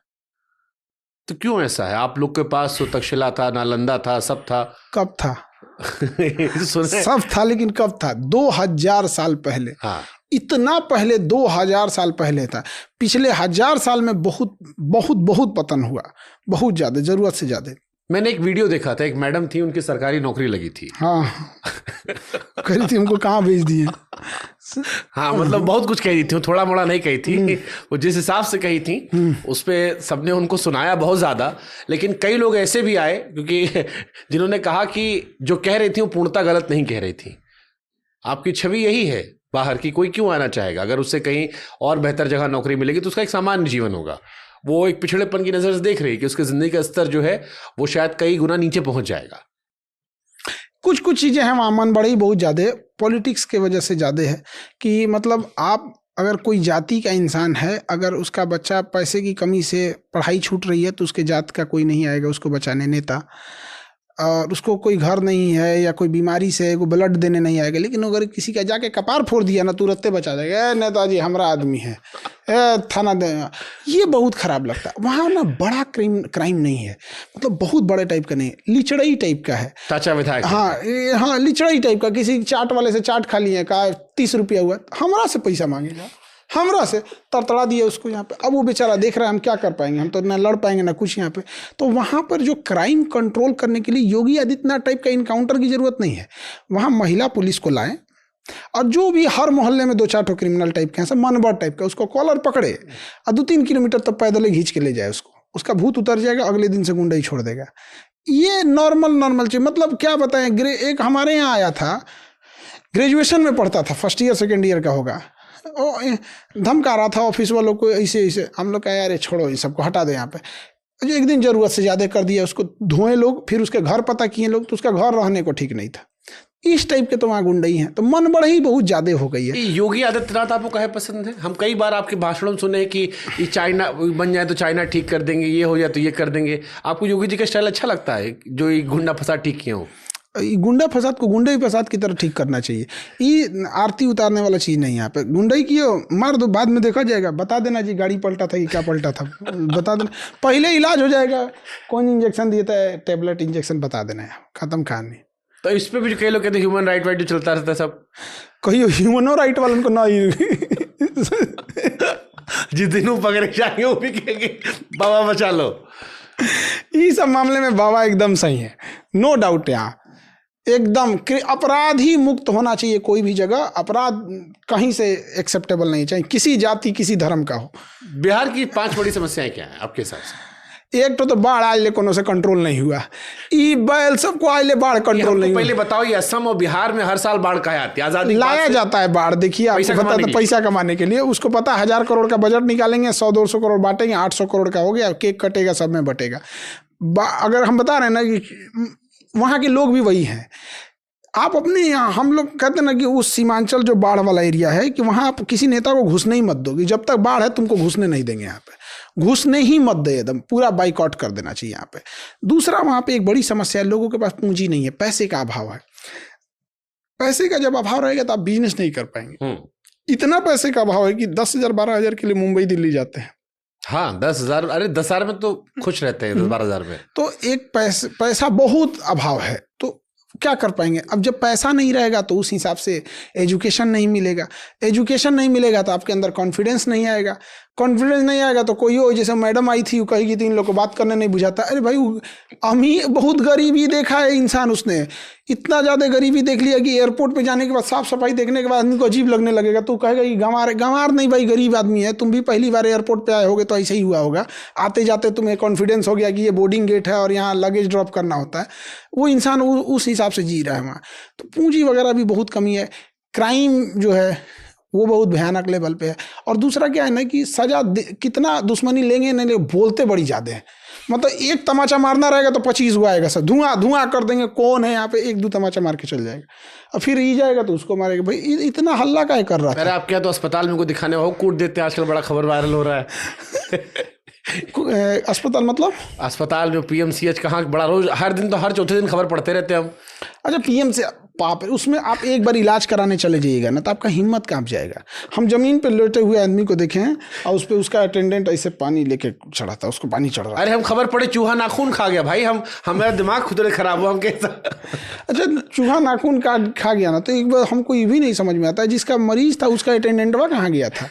तो क्यों ऐसा है? आप लोग के पास तो तक्षशिला था, नालंदा था, सब था। कब था? सब था, लेकिन कब था? 2000 साल पहले। हाँ। इतना पहले 2000 साल पहले था। पिछले 1000 साल में बहुत बहुत बहुत पतन हुआ, बहुत ज्यादा, जरूरत से ज्यादा। मैंने एक वीडियो देखा था, एक मैडम थी, उनकी सरकारी नौकरी लगी थी। हाँ करी थी, उनको कहाँ भेज दिए। हाँ, मतलब बहुत कुछ कही थी, थोड़ा मोड़ा नहीं कही थी, वो जिस हिसाब से कही थी उस पे सबने उनको सुनाया बहुत ज्यादा। लेकिन कई लोग ऐसे भी आए क्योंकि जिन्होंने कहा कि जो कह रही थी वो पूर्णतः गलत नहीं कह रही थी। आपकी छवि यही है बाहर की, कोई क्यों आना चाहेगा? अगर उससे कहीं और बेहतर जगह नौकरी मिलेगी तो उसका एक सामान्य जीवन होगा। वो एक पिछड़ेपन की नजर से देख रही है कि उसकी जिंदगी का स्तर जो है वो शायद कई गुना नीचे पहुंच जाएगा। कुछ चीजें हैं वहाँ मन बढ़ी बहुत ज्यादा, पॉलिटिक्स के वजह से ज्यादा है। कि मतलब आप अगर कोई जाति का इंसान है, अगर उसका बच्चा पैसे की कमी से पढ़ाई छूट रही है तो उसके जात का कोई नहीं आएगा उसको बचाने, नेता। और उसको कोई घर नहीं है या कोई बीमारी से कोई ब्लड देने नहीं आएगा। लेकिन अगर किसी का जाके कपार फोड़ दिया ना, तुरंत बचा जाएगा, नेताजी हमारा आदमी है, थाना दे। ये बहुत खराब लगता है। वहाँ ना बड़ा क्राइम नहीं है, मतलब बहुत बड़े टाइप का नहीं, लिचड़ई टाइप का है। चाचा विधायक। हाँ, लिचड़ई टाइप का। किसी चाट वाले से चाट खा लिए, कहा 30 रुपया हुआ, हमरा से पैसा मांगेगा, हमरा से तरतड़ा दिए उसको यहाँ पे। अब वो बेचारा देख रहा है हम क्या कर पाएंगे, हम तो ना लड़ पाएंगे ना कुछ यहाँ पे। तो वहाँ पर जो क्राइम कंट्रोल करने के लिए योगी आदित्यनाथ टाइप का इनकाउंटर की जरूरत नहीं है। वहाँ महिला पुलिस को लाएं और जो भी हर मोहल्ले में 2-4 ठो क्रिमिनल टाइप के हैं, सब मनबर टाइप का, उसको कॉलर पकड़े और 2-3 किलोमीटर तक पैदल ही खींच के ले जाए उसको। उसका भूत उतर जाएगा, अगले दिन से गुंडा ही छोड़ देगा। ये नॉर्मल चीज। मतलब क्या बताएं, एक हमारे यहाँ आया था, ग्रेजुएशन में पढ़ता था, फर्स्ट ईयर सेकेंड ईयर का होगा, धमका रहा था ऑफिस वालों को ऐसे। हम लोग कहा यार छोड़ो, ये सबको हटा दे यहाँ पे। एक दिन जरूरत से ज्यादा कर दिया, उसको धोए लोग, फिर उसके घर पता किए लोग तो उसका घर रहने को ठीक नहीं था। इस टाइप के तो वहाँ गुंडई हैं, तो मन बढ़ी बहुत ज्यादा हो गई है। योगी आदित्यनाथ आपको कहे पसंद है? हम कई बार आपके भाषणों में सुने कि ये चाइना बन जाए तो चाइना ठीक कर देंगे, ये हो जाए तो ये कर देंगे। आपको योगी जी का स्टाइल अच्छा लगता है, जो ये गुंडा फसाद ठीक किए हो? गुंडा फसाद को गुंडे फसाद की तरह ठीक करना चाहिए। ये आरती उतारने वाला चीज़ नहीं है यहाँ पे। गुंडाई कियो, मार दो, बाद में देखा जाएगा। बता देना जी गाड़ी पलटा था कि क्या पलटा था, बता देना, पहले इलाज हो जाएगा। कौन इंजेक्शन दिया था, टैबलेट इंजेक्शन बता देना है, खत्म कहानी। तो इस पे भी कई लोग कहते हैं ह्यूमन राइट जो चलता रहता है सब। कहियो ह्यूमनो राइट वालों को ना जिस दिन वो पकड़े जाएंगे वो भी कहेंगे बाबा बचा लो। ये सब मामले में बाबा एकदम सही है, नो डाउट। यहाँ एकदम अपराधी मुक्त होना चाहिए। कोई भी जगह अपराध कहीं से एक्सेप्टेबल नहीं चाहिए, किसी जाति किसी धर्म का हो। बिहार की 5 बड़ी समस्याएं क्या है आपके हिसाब से? एक तो बाढ़ आज ले कोनो से कंट्रोल नहीं हुआ। ई बैल सबको आज ले बाढ़ कंट्रोल नहीं। पहले बताओ, ये असम और बिहार में हर साल बाढ़ कहाँ आती है? आजादी लाया जाता है बाढ़। देखिए आपको पता था, पैसा कमाने के लिए। उसको पता 1000 करोड़ का बजट निकालेंगे, 100-200 करोड़ बांटेंगे, 800 करोड़ का हो गया, केक कटेगा, सब में बटेगा। अगर हम बता रहे हैं ना कि वहाँ के लोग भी वही हैं। आप अपने यहाँ, हम लोग कहते हैं ना कि उस सीमांचल जो बाढ़ वाला एरिया है, कि वहाँ आप किसी नेता को घुसने ही मत दोगे। जब तक बाढ़ है तुमको घुसने नहीं देंगे, यहाँ पे घुसने ही मत दे, एकदम पूरा बाइकआउट कर देना चाहिए यहाँ पे। दूसरा, वहाँ पे एक बड़ी समस्या है, लोगों के पास पूंजी नहीं है, पैसे का अभाव है। पैसे का जब अभाव रहेगा तो आप बिजनेस नहीं कर पाएंगे। इतना पैसे का अभाव है कि 10,000 12,000 के लिए मुंबई दिल्ली जाते हैं। हाँ 10,000, अरे 10,000 में तो खुश रहते हैं, 12,000 में तो एक पैसा बहुत अभाव है, तो क्या कर पाएंगे। अब जब पैसा नहीं रहेगा तो उस हिसाब से एजुकेशन नहीं मिलेगा, एजुकेशन नहीं मिलेगा तो आपके अंदर कॉन्फिडेंस नहीं आएगा, कॉन्फिडेंस नहीं आएगा तो कोई हो, जैसे मैडम आई थी वो कहेगी 3 लोग को बात करने नहीं बुझाता। अरे भाई अमीर बहुत गरीबी देखा है इंसान, उसने इतना ज़्यादा गरीबी देख लिया कि एयरपोर्ट पे जाने के बाद साफ सफाई देखने के बाद आदमी को अजीब लगने लगेगा। तो कहेगा कि गंवार नहीं भाई, गरीब आदमी है। तुम भी पहली बार एयरपोर्ट पे आए होगे तो ऐसे ही हुआ होगा, आते जाते तुम्हें कॉन्फिडेंस हो गया कि ये बोर्डिंग गेट है और यहाँ लगेज ड्रॉप करना होता है। वो इंसान उस हिसाब से जी रहा है वहाँ। तो पूंजी वगैरह भी बहुत कमी है, क्राइम जो है वो बहुत भयानक लेवल पे है। और दूसरा क्या है ना कि सजा कितना दुश्मनी लेंगे नहीं, बोलते बड़ी ज़्यादा है। मतलब एक तमाचा मारना रहेगा तो 25 गो आएगा, सब धुआं कर देंगे, कौन है यहाँ पे, 1-2 तमाचा मार के चल जाएगा, और फिर ही जाएगा तो उसको मारेगा। भाई इतना हल्ला काहे कर रहा था। अरे आप क्या तो अस्पताल में को दिखाने हो कूट देते हैं, आजकल बड़ा खबर वायरल हो रहा है। अस्पताल मतलब अस्पताल में PMCH कहाँ, बड़ा रोज हर दिन तो हर चौथे दिन खबर पढ़ते रहते हैं हम। अच्छा PM से पाप उसमें आप एक बार इलाज कराने चले जाइएगा ना तो आपका हिम्मत कांप जाएगा। हम जमीन पे लेटे हुए आदमी को देखे हैं और उस पे उसका अटेंडेंट ऐसे पानी लेके चढ़ा था, उसको पानी चढ़ रहा। अरे हम खबर पड़े चूहा नाखून खा गया भाई, हमारा दिमाग खुद खराब हुआ हम कैसा। अच्छा चूहा नाखून खा गया ना तो एक बार हमको ये भी नहीं समझ में आता है, जिसका मरीज था उसका अटेंडेंटवा कहाँ गया था,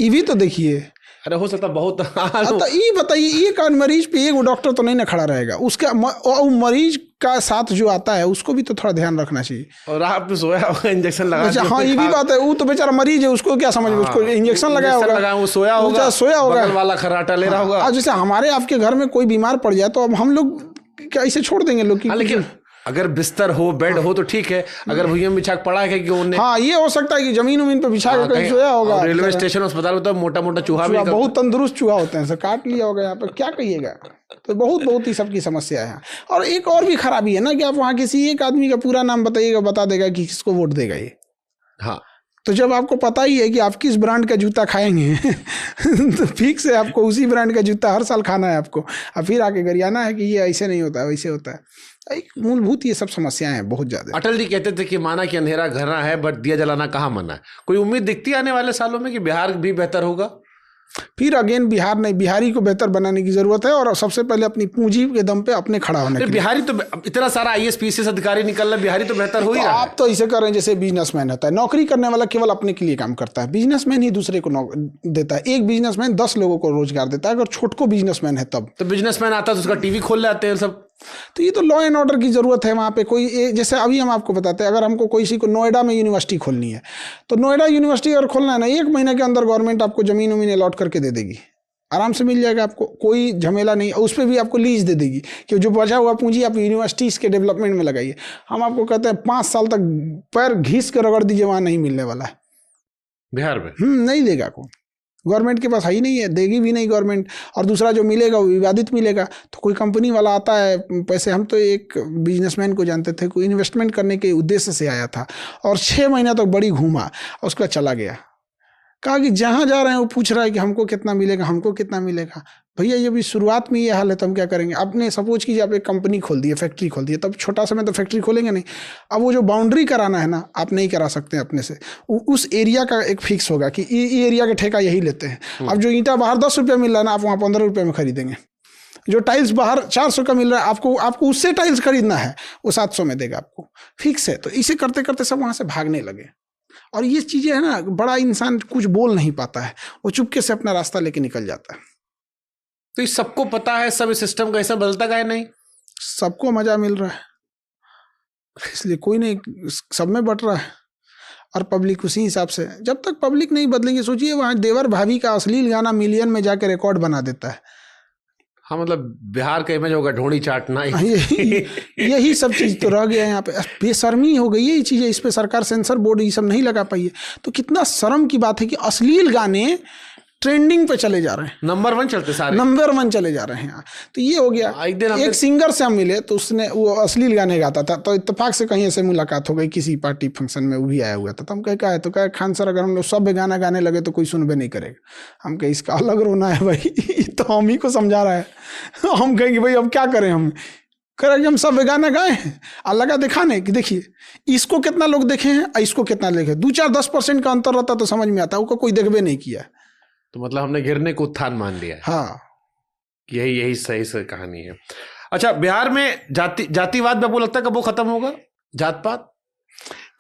ये भी तो देखिए। अरे हो सकता बहुत। तो ये बताइए, एक मरीज पे एक डॉक्टर तो नहीं ना खड़ा रहेगा, उसका मरीज का साथ जो आता है उसको भी तो थोड़ा ध्यान रखना चाहिए। और आप तो सोया होगा, इंजेक्शन लगा। अच्छा हाँ ये भी बात है, वो तो बेचारा मरीज है, उसको क्या समझ में, उसको इंजेक्शन लगाया होगा, वो सोया होगा, बगल वाला खर्राटा ले रहा होगा। जैसे हमारे आपके घर में कोई बीमार पड़ जाए तो अब हम लोग क्या ऐसे छोड़ देंगे लोग? लेकिन अगर बिस्तर हो, बेड हो तो ठीक है, अगर भुइयां बिछा पड़ा है कि उन्हें, हाँ ये हो सकता है कि जमीन उमीन पे बिछा के कहीं सोया होगा। रेलवे स्टेशन अस्पताल में तो मोटा मोटा चूहा भी, बहुत तंदुरुस्त चूहा होते हैं, सर काट लिया होगा यहाँ पर, क्या कहिएगा। तो बहुत ही सबकी समस्या है। और एक और भी खराबी है ना कि आप वहाँ किसी एक आदमी का पूरा नाम बताइएगा, बता देगा कि किसको वोट देगा ये। हाँ तो जब आपको पता ही है कि आप किस ब्रांड का जूता खाएंगे तो फिक्स है आपको उसी ब्रांड का जूता हर साल खाना है आपको, और फिर आके गरियाना है कि ये ऐसे नहीं होता है वैसे होता है। एक मूलभूत ये सब समस्याएं हैं बहुत ज्यादा। अटल जी कहते थे कि माना कि अंधेरा घरना है बट दिया जलाना कहाँ मना है। कोई उम्मीद दिखती है आने वाले सालों में कि बिहार भी बेहतर होगा? फिर अगेन बिहार नहीं, बिहारी को बेहतर बनाने की जरूरत है, और सबसे पहले अपनी पूंजी के दम पे अपने खड़ा होने के लिए। बिहारी तो इतना सारा IAS PCS अधिकारी निकल रहा है, बिहारी तो बेहतर हो ही रहा है। आप तो ऐसे कर रहे हैं जैसे बिजनेसमैन होता है, नौकरी करने वाला केवल अपने के लिए काम करता है, बिजनेसमैन ही दूसरे को देता है। एक बिजनेसमैन 10 लोगों को रोजगार देता है, अगर छोटको बिजनेसमैन है तब। तो बिजनेसमैन आता है तो उसका TV खोल लेते हैं सब। तो ये तो लॉ एंड ऑर्डर की जरूरत है वहाँ पे। कोई जैसे अभी हम आपको बताते हैं, अगर हमको किसी को नोएडा में यूनिवर्सिटी खोलनी है तो नोएडा यूनिवर्सिटी अगर खोलना है ना, 1 महीने के अंदर गवर्नमेंट आपको जमीन उमीन अलॉट करके दे देगी, आराम से मिल जाएगा आपको, कोई झमेला नहीं। उस पर भी आपको लीज दे देगी कि जो बचा हुआ पूंजी आप यूनिवर्सिटीज़ के डेवलपमेंट में लगाइए। हम आपको कहते हैं 5 साल तक पैर घिस कर रगड़ दीजिए, वहाँ नहीं मिलने वाला है बिहार में। नहीं देगा कोई, गवर्नमेंट के पास है ही नहीं है, देगी भी नहीं गवर्नमेंट। और दूसरा जो मिलेगा वो विवादित मिलेगा। तो कोई कंपनी वाला आता है पैसे, हम तो एक बिजनेसमैन को जानते थे, कोई इन्वेस्टमेंट करने के उद्देश्य से आया था और 6 महीना तक बड़ी घूमा, उसके बाद चला गया। कहा कि जहाँ जा रहे हैं वो पूछ रहा है कि हमको कितना मिलेगा, हमको कितना मिलेगा। भैया ये भी शुरुआत में ये हाल है तो हम क्या करेंगे। आपने सपोज कीजिए आप एक कंपनी खोल दी है, फैक्ट्री खोल दी है, तब छोटा सा में तो फैक्ट्री खोलेंगे नहीं। अब वो जो बाउंड्री कराना है ना, आप नहीं करा सकते अपने से, उस एरिया का एक फिक्स होगा कि ये एरिया का ठेका यही लेते हैं। अब जो ईंटा बाहर 10 रुपये मिल रहा है ना, आप वहाँ 15 रुपये में खरीदेंगे। जो टाइल्स बाहर 400 का मिल रहा है, आपको उससे टाइल्स खरीदना है, वो 700 में देगा आपको, फिक्स है। तो इसे करते करते सब वहाँ से भागने लगे। और ये चीज़ें है ना, बड़ा इंसान कुछ बोल नहीं पाता है, वो चुपके से अपना रास्ता लेके निकल जाता है। तो ये सबको पता है, सब इस सिस्टम का ऐसा बदलता का है नहीं, सबको मजा मिल रहा है, इसलिए कोई नहीं, सब में बट रहा है। और पब्लिक उसी हिसाब से, जब तक पब्लिक नहीं बदलेंगे, सोचिए वहाँ देवर भाभी का अश्लील गाना मिलियन में जाके रिकॉर्ड बना देता है। हाँ मतलब बिहार का इमेज होगा ढोड़ी चाटना, यही सब चीज़ तो रह गया है यहाँ पे। बेशर्मी हो गई है ये चीज़ें, इस पे सरकार सेंसर बोर्ड ये सब नहीं लगा पाई है। तो कितना शर्म की बात है कि अश्लील गाने ट्रेंडिंग पे चले जा रहे हैं, नंबर 1 चलते सारे, नंबर 1 चले जा रहे हैं यहाँ। तो ये हो गया। एक सिंगर से हम मिले तो उसने वो अश्लील गाने गाता था, तो इत्तेफाक से कहीं ऐसे मुलाकात हो गई किसी पार्टी फंक्शन में, वो भी आया हुआ था। तो हम कहे है, तो कहे खान सर अगर हम लोग सब गाना गाने लगे तो कोई सुनबे नहीं करेगा। हम कहे इसका अलग रोना है भाई, तो हम ही को समझा रहा है। हम कहेंगे भाई अब क्या करें हम, कह कि हम सब गाना गाए हैं और लगा दिखाने कि देखिए इसको कितना लोग देखे हैं और इसको कितना देखे, 2-4-10% का अंतर रहता तो समझ में आता, वो कोई देखबे नहीं किया। तो मतलब हमने गिरने को उत्थान मान लिया है। हाँ, यही सही से कहानी है। अच्छा, बिहार में जातिवाद आपको लगता है कब वो खत्म होगा? जात पात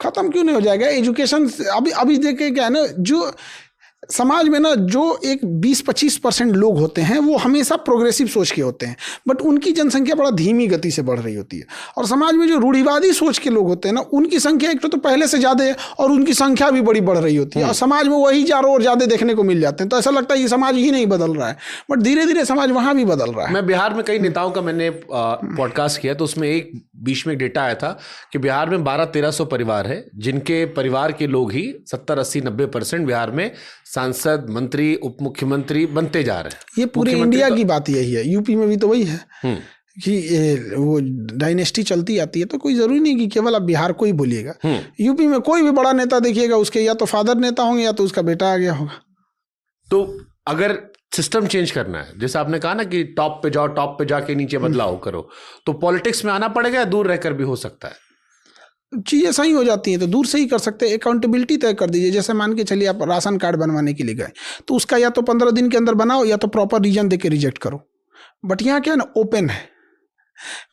खत्म क्यों नहीं हो जाएगा? एजुकेशन अभी देखे क्या है ना, जो समाज में ना जो एक 20-25% लोग होते हैं वो हमेशा प्रोग्रेसिव सोच के होते हैं, बट उनकी जनसंख्या बड़ा धीमी गति से बढ़ रही होती है। और समाज में जो रूढ़िवादी सोच के लोग होते हैं ना, उनकी संख्या एक तो पहले से ज़्यादा है और उनकी संख्या भी बड़ी बढ़ रही होती है, और समाज में वही चारों ओर ज़्यादा देखने को मिल जाते हैं। तो ऐसा लगता है कि समाज ही नहीं बदल रहा है, बट धीरे धीरे समाज वहाँ भी बदल रहा है। मैं बिहार में कई नेताओं का मैंने पॉडकास्ट किया, तो उसमें एक बीच में डेटा आया था कि बिहार में 1200-1300 परिवार है जिनके परिवार के लोग ही 70-80-90% बिहार में सांसद, मंत्री, उप मुख्यमंत्री बनते जा रहे हैं। ये पूरे इंडिया की बात यही है। यूपी में भी तो वही है कि वो डायनेस्टी चलती आती है, तो कोई जरूरी नहीं कि केवल आप बिहार को ही बोलिएगा। यूपी में कोई भी बड़ा नेता देखिएगा, उसके या तो फादर नेता होंगे या तो उसका बेटा आ गया होगा। तो अगर सिस्टम चेंज करना है, जैसे आपने कहा ना कि टॉप पे जाओ, टॉप पे जाके नीचे बदलाव करो, तो पॉलिटिक्स में आना पड़ेगा या दूर रहकर भी हो सकता है? चीज़ें सही हो जाती हैं तो दूर से ही कर सकते हैं। अकाउंटेबिलिटी तय कर दीजिए। जैसे मान के चलिए आप राशन कार्ड बनवाने के लिए गए, तो उसका या तो 15 दिन के अंदर बनाओ या तो प्रॉपर रीजन दे के रिजेक्ट करो। बट यहाँ क्या है ना, ओपन है,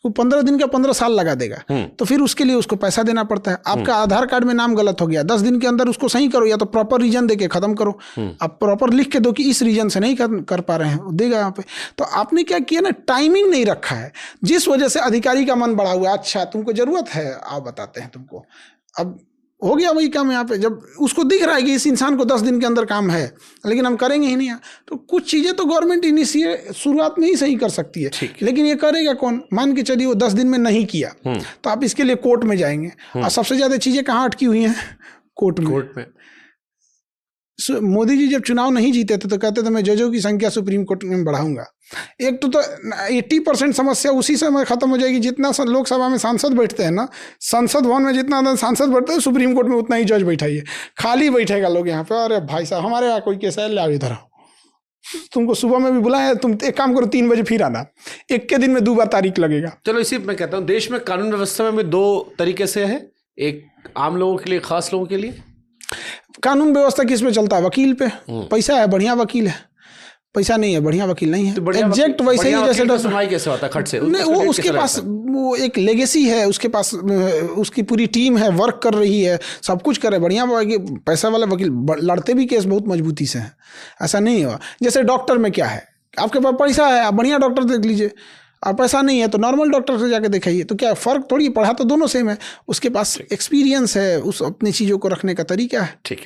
वो 15 दिन का 15 साल लगा देगा, तो फिर उसके लिए उसको पैसा देना पड़ता है। आपका आधार कार्ड में नाम गलत हो गया, 10 दिन के अंदर उसको सही करो या तो प्रॉपर रीजन दे के खत्म करो। आप प्रॉपर लिख के दो कि इस रीजन से नहीं कर पा रहे हैं, वो देगा यहाँ पे। तो आपने क्या किया ना, टाइमिंग नहीं रखा है, जिस वजह से अधिकारी का मन बढ़ा हुआ है। अच्छा तुमको जरूरत है, आप बताते हैं तुमको, अब हो गया वही काम यहाँ पे। जब उसको दिख रहा है कि इस इंसान को 10 दिन के अंदर काम है, लेकिन हम करेंगे ही नहीं, तो कुछ चीज़ें तो गवर्नमेंट इनिशिएट शुरुआत में ही सही कर सकती है, लेकिन ये करेगा कौन? मान के चलिए वो 10 दिन में नहीं किया, तो आप इसके लिए कोर्ट में जाएंगे, और सबसे ज़्यादा चीज़ें कहाँ अटकी हुई हैं? कोर्ट में। मोदी जी जब चुनाव नहीं जीते थे तो कहते थे मैं जजों की संख्या सुप्रीम कोर्ट में बढ़ाऊंगा। एक तो 80% समस्या उसी समय खत्म हो जाएगी जितना लोकसभा में सांसद बैठते हैं ना, संसद भवन में जितना सांसद बैठते हैं, सुप्रीम कोर्ट में उतना ही जज बैठाइए, खाली बैठेगा लोग यहाँ पे। अरे भाई साहब, हमारे यहाँ कोई केस है, ले आओ इधर आओ, तुमको सुबह में भी बुलाया, तुम एक काम करो 3 बजे फिर आना, एक के दिन में 2 बार तारीख लगेगा। चलो इसी मैं कहता हूँ, देश में कानून व्यवस्था में 2 तरीके से है, एक आम लोगों के लिए, खास लोगों के लिए। कानून व्यवस्था किस में चलता है? वकील पे। पैसा है, बढ़िया वकील है, पैसा नहीं है, बढ़िया वकील नहीं है। तो एग्जैक्ट वैसे ही जैसे सुनवाई कैसे होता है खट से? नहीं, वो उसके पास वो एक लेगेसी है, उसके पास उसकी पूरी टीम है, वर्क कर रही है, सब कुछ करे, बढ़िया पैसा वाला वकील। लड़ते भी केस बहुत मजबूती से हैं, ऐसा नहीं हुआ। जैसे डॉक्टर में क्या है, आपके पास पैसा है, आप बढ़िया डॉक्टर देख लीजिए, और पैसा नहीं है तो नॉर्मल डॉक्टर से जाके दिखाइए। तो क्या फ़र्क थोड़ी, पढ़ा तो दोनों सेम है, उसके पास एक्सपीरियंस है, उस अपनी चीज़ों को रखने का तरीका है। ठीक है।